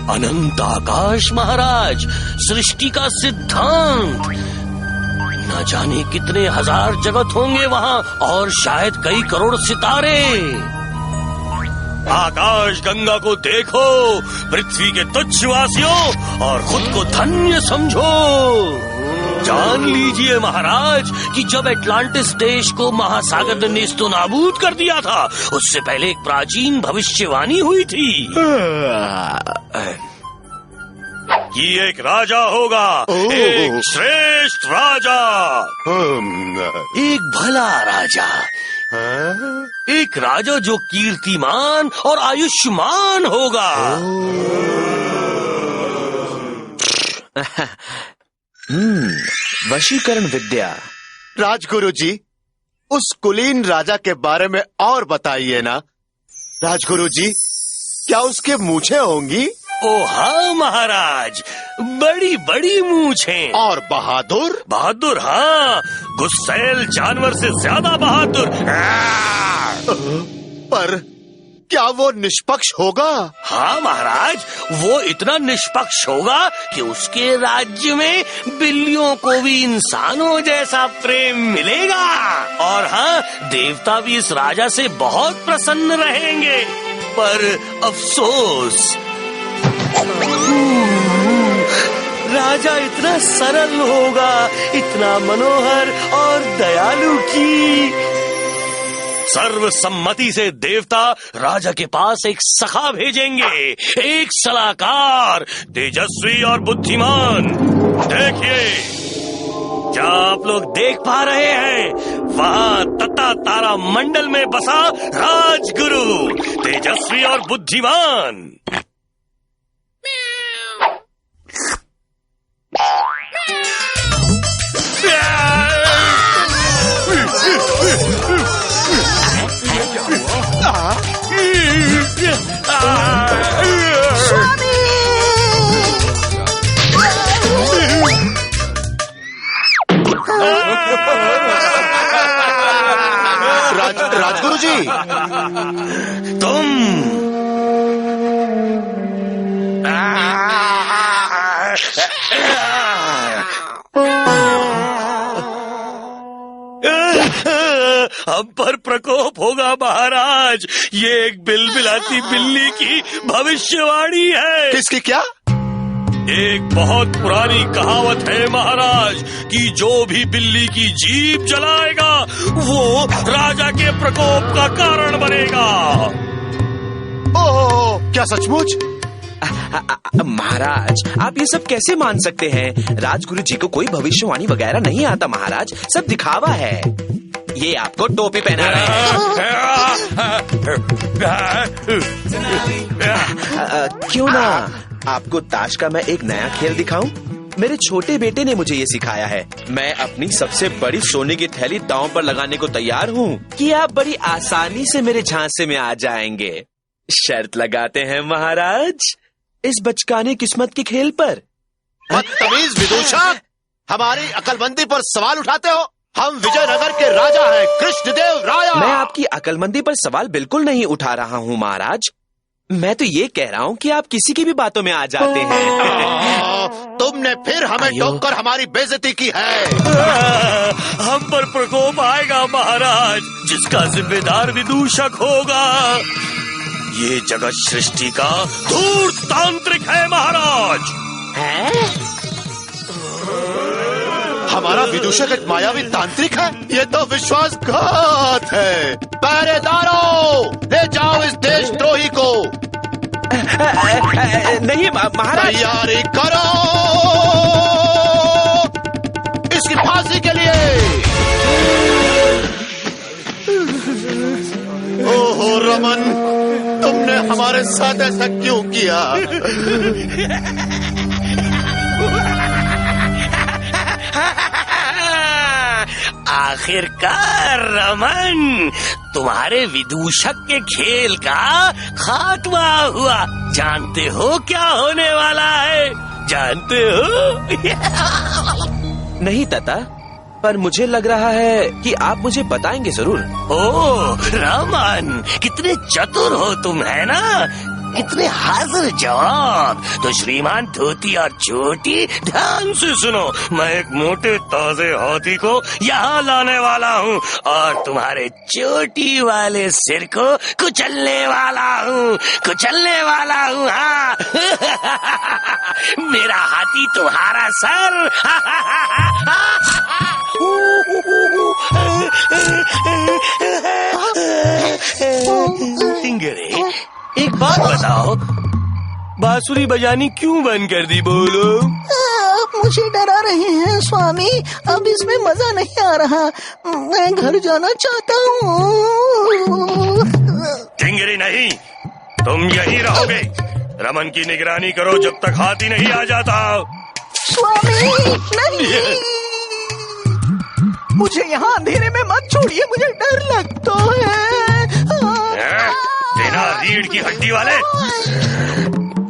अनंत आकाश महाराज, सृष्टि का सिद्धांत। न जाने कितने हजार जगत होंगे वहाँ, और शायद कई करोड़ सितारे। आकाश गंगा को देखो, पृथ्वी के तुच्छ वासियों, और खुद को धन्य समझो। जान लीजिए महाराज कि जब एटलांटिस देश को महासागर ने नेस्तो नाबूद कर दिया था, उससे पहले एक प्राचीन भविष्यवाणी हुई थी कि एक राजा होगा, एक श्रेष्ठ राजा, एक भला राजा, एक राजा जो कीर्तिमान और आयुष्मान होगा। वशीकरण विद्या। राजगुरु जी, उस कुलीन राजा के बारे में और बताइए ना। राजगुरु जी, क्या उसके मूछें होंगी? ओ हाँ महाराज, बड़ी बड़ी मूछें। और बहादुर? बहादुर हाँ, गुस्सैल जानवर से ज्यादा बहादुर। पर क्या वो निष्पक्ष होगा? हाँ महाराज, वो इतना निष्पक्ष होगा कि उसके राज्य में बिल्लियों को भी इंसानों जैसा प्रेम मिलेगा। और हाँ, देवता भी इस राजा से बहुत प्रसन्न रहेंगे। पर अफसोस, राजा इतना सरल होगा, इतना मनोहर और दयालु की सर्वसम्मति से देवता राजा के पास एक सखा भेजेंगे, एक सलाहकार, तेजस्वी और बुद्धिमान। देखिए, क्या आप लोग देख पा रहे हैं? वहाँ तता तारा मंडल में बसा राजगुरु, तेजस्वी और बुद्धिमान। राजगुरु जी, तुम हम पर प्रकोप होगा महाराज। ये एक बिलबिलाती बिल्ली की भविष्यवाणी है। किसकी? क्या? एक बहुत पुरानी कहावत है महाराज कि जो भी बिल्ली की जीभ जलाएगा वो राजा के प्रकोप का कारण बनेगा। ओह, क्या सचमुच? महाराज, आप ये सब कैसे मान सकते हैं? राजगुरु जी को कोई भविष्यवाणी वगैरह नहीं आता महाराज, सब दिखावा है। ये आपको टोपी पहना रहे हैं। क्यों ना आपको ताश का मैं एक नया खेल दिखाऊं? मेरे छोटे बेटे ने मुझे ये सिखाया है। मैं अपनी सबसे बड़ी सोने की थैली दांव पर लगाने को तैयार हूँ कि आप बड़ी आसानी से मेरे झांसे में आ जाएंगे। शर्त लगाते हैं महाराज, इस बचकाने किस्मत के खेल पर। बदतमीज विदूषक, हमारी अकलमंदी पर सवाल उठाते हो? हम विजयनगर के राजा हैं, कृष्णदेव राया। मैं आपकी अकलमंदी पर सवाल बिल्कुल नहीं उठा रहा हूँ महाराज। मैं तो ये कह रहा हूँ कि आप किसी की भी बातों में आ जाते हैं। तुमने फिर हमें टोककर हमारी बेइज्जती की है। हम पर प्रकोप आएगा महाराज, जिसका जिम्मेदार विदूषक होगा। ये जगत सृष्टि का धूर्त तांत्रिक है महाराज। हमारा विदूषक एक मायावी तांत्रिक है? ये तो विश्वासघात है। पहरेदारों, ले जाओ इस देशद्रोही को। नहीं महाराज। तैयारी करो इसकी फांसी के लिए। ओहो रमन, तुमने हमारे साथ ऐसा क्यों किया? आखिरकार रमन, तुम्हारे विदूषक के खेल का खात्मा हुआ। जानते हो क्या होने वाला है? जानते हो? नहीं ताता, पर मुझे लग रहा है कि आप मुझे बताएंगे जरूर। ओह रमन, कितने चतुर हो तुम, है ना? कितने हाजिर जवाब। तो श्रीमान धोती और चोटी, ध्यान से सुनो। मैं एक मोटे ताजे हाथी को यहाँ लाने वाला हूँ और तुम्हारे चोटी वाले सिर को कुचलने वाला हूँ, कुचलने वाला हूँ। हाँ मेरा हाथी तुम्हारा सर। टिंगरे, एक बात बताओ, बांसुरी बजानी क्यों बंद कर दी? बोलो। आप मुझे डरा रहे हैं स्वामी, अब इसमें मजा नहीं आ रहा। मैं घर जाना चाहता हूँ। टिंगरी नहीं, तुम यहीं रहोगे। रमन की निगरानी करो जब तक हाथी नहीं आ जाता। स्वामी नहीं, मुझे यहाँ अंधेरे में मत छोड़िए, मुझे डर लगता है। बिना रीढ़ की हड्डी वाले,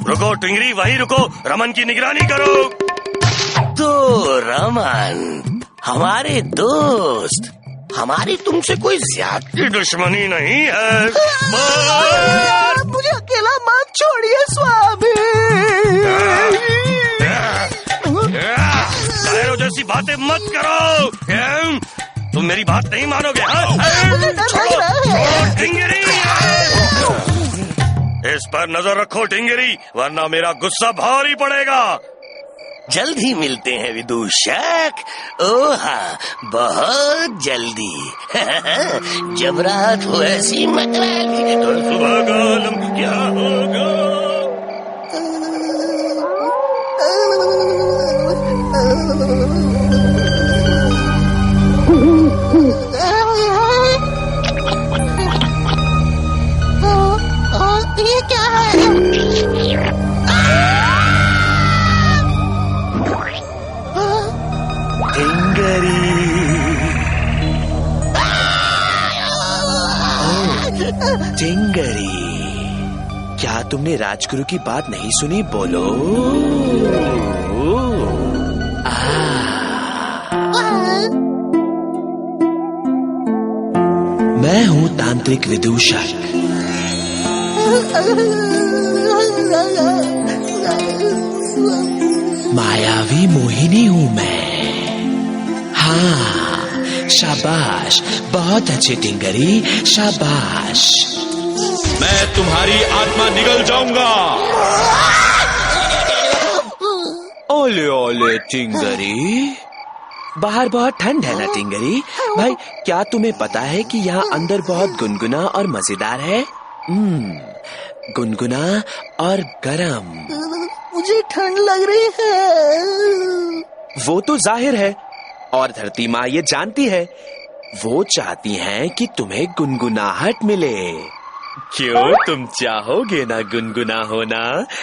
रुको टिंगरी, वहीं रुको। रमन की निगरानी करो। तो रमन, हमारे दोस्त, हमारी तुमसे कोई ज्यादा दुश्मनी नहीं है। मुझे अकेला मत छोड़िए स्वामी। कायरों जैसी बातें मत करो। तुम मेरी बात नहीं मानोगे। छोड़ो टिंगरी, इस पर नजर रखो टिंगरी, वरना मेरा गुस्सा भारी पड़ेगा। जल्द ही मिलते हैं विदूषक। ओ हाँ, बहुत जल्दी। जब रात हो ऐसी मकराली, तो सुबह का आलम क्या होगा? ये क्या है? टिंगरी, टिंगरी, क्या तुमने राजगुरु की बात नहीं सुनी? बोलो। मैं हूँ तांत्रिक विदूषक, मायावी मोहिनी हूँ मैं। हाँ, शाबाश, बहुत अच्छे टिंगरी, शाबाश। मैं तुम्हारी आत्मा निगल जाऊंगा। ओले ओले टिंगरी, बाहर बहुत ठंड है ना टिंगरी? भाई, क्या तुम्हें पता है कि यहाँ अंदर बहुत गुनगुना और मजेदार है? गुनगुना और गरम। मुझे ठंड लग रही है। वो तो जाहिर है, और धरती माँ ये जानती है। वो चाहती हैं कि तुम्हें गुनगुनाहट मिले। क्यों, तुम चाहोगे ना गुनगुना होना,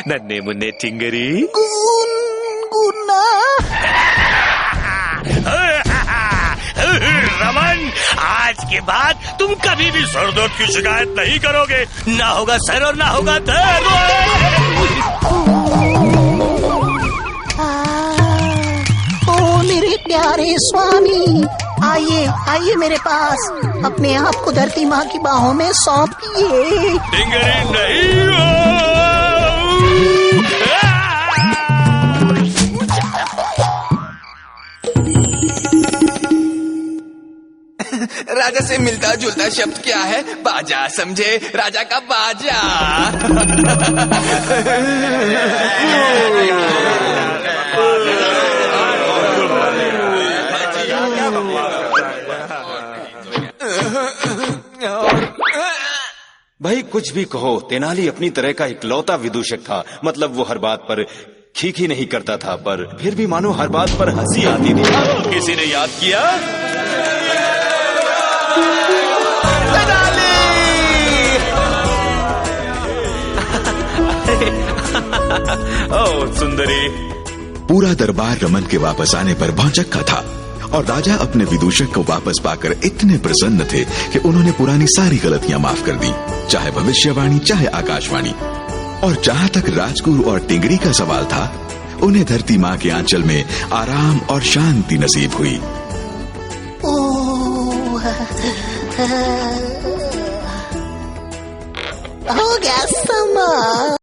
नन्हे मुन्ने टिंगरी? गुनगुना ना। रमन, आज के बाद तुम कभी भी सर दर्द की शिकायत नहीं करोगे। ना होगा सर और ना होगा दर्द। ओ मेरे प्यारे स्वामी, आइए आइए मेरे पास, अपने आप को धरती माँ की बाहों में सौंपिए। टिंगरी नहीं राजा से मिलता जुलता शब्द क्या है? बाजा, समझे? राजा का बाजा। भाई कुछ भी कहो, तेनाली अपनी तरह का इकलौता विदूषक था। मतलब वो हर बात पर खीखी नहीं करता था, पर फिर भी मानो हर बात पर हंसी आती थी। किसी ने याद किया? ओह सुंदरी। पूरा दरबार रमन के वापस आने पर भौचक्का था और राजा अपने विदूषक को वापस पाकर इतने प्रसन्न थे कि उन्होंने पुरानी सारी गलतियां माफ कर दी, चाहे भविष्यवाणी चाहे आकाशवाणी। और जहां तक राजगुरु और टिंगरी का सवाल था, उन्हें धरती माँ के आंचल में आराम और शांति नसीब हुई। हो गया समाप्त।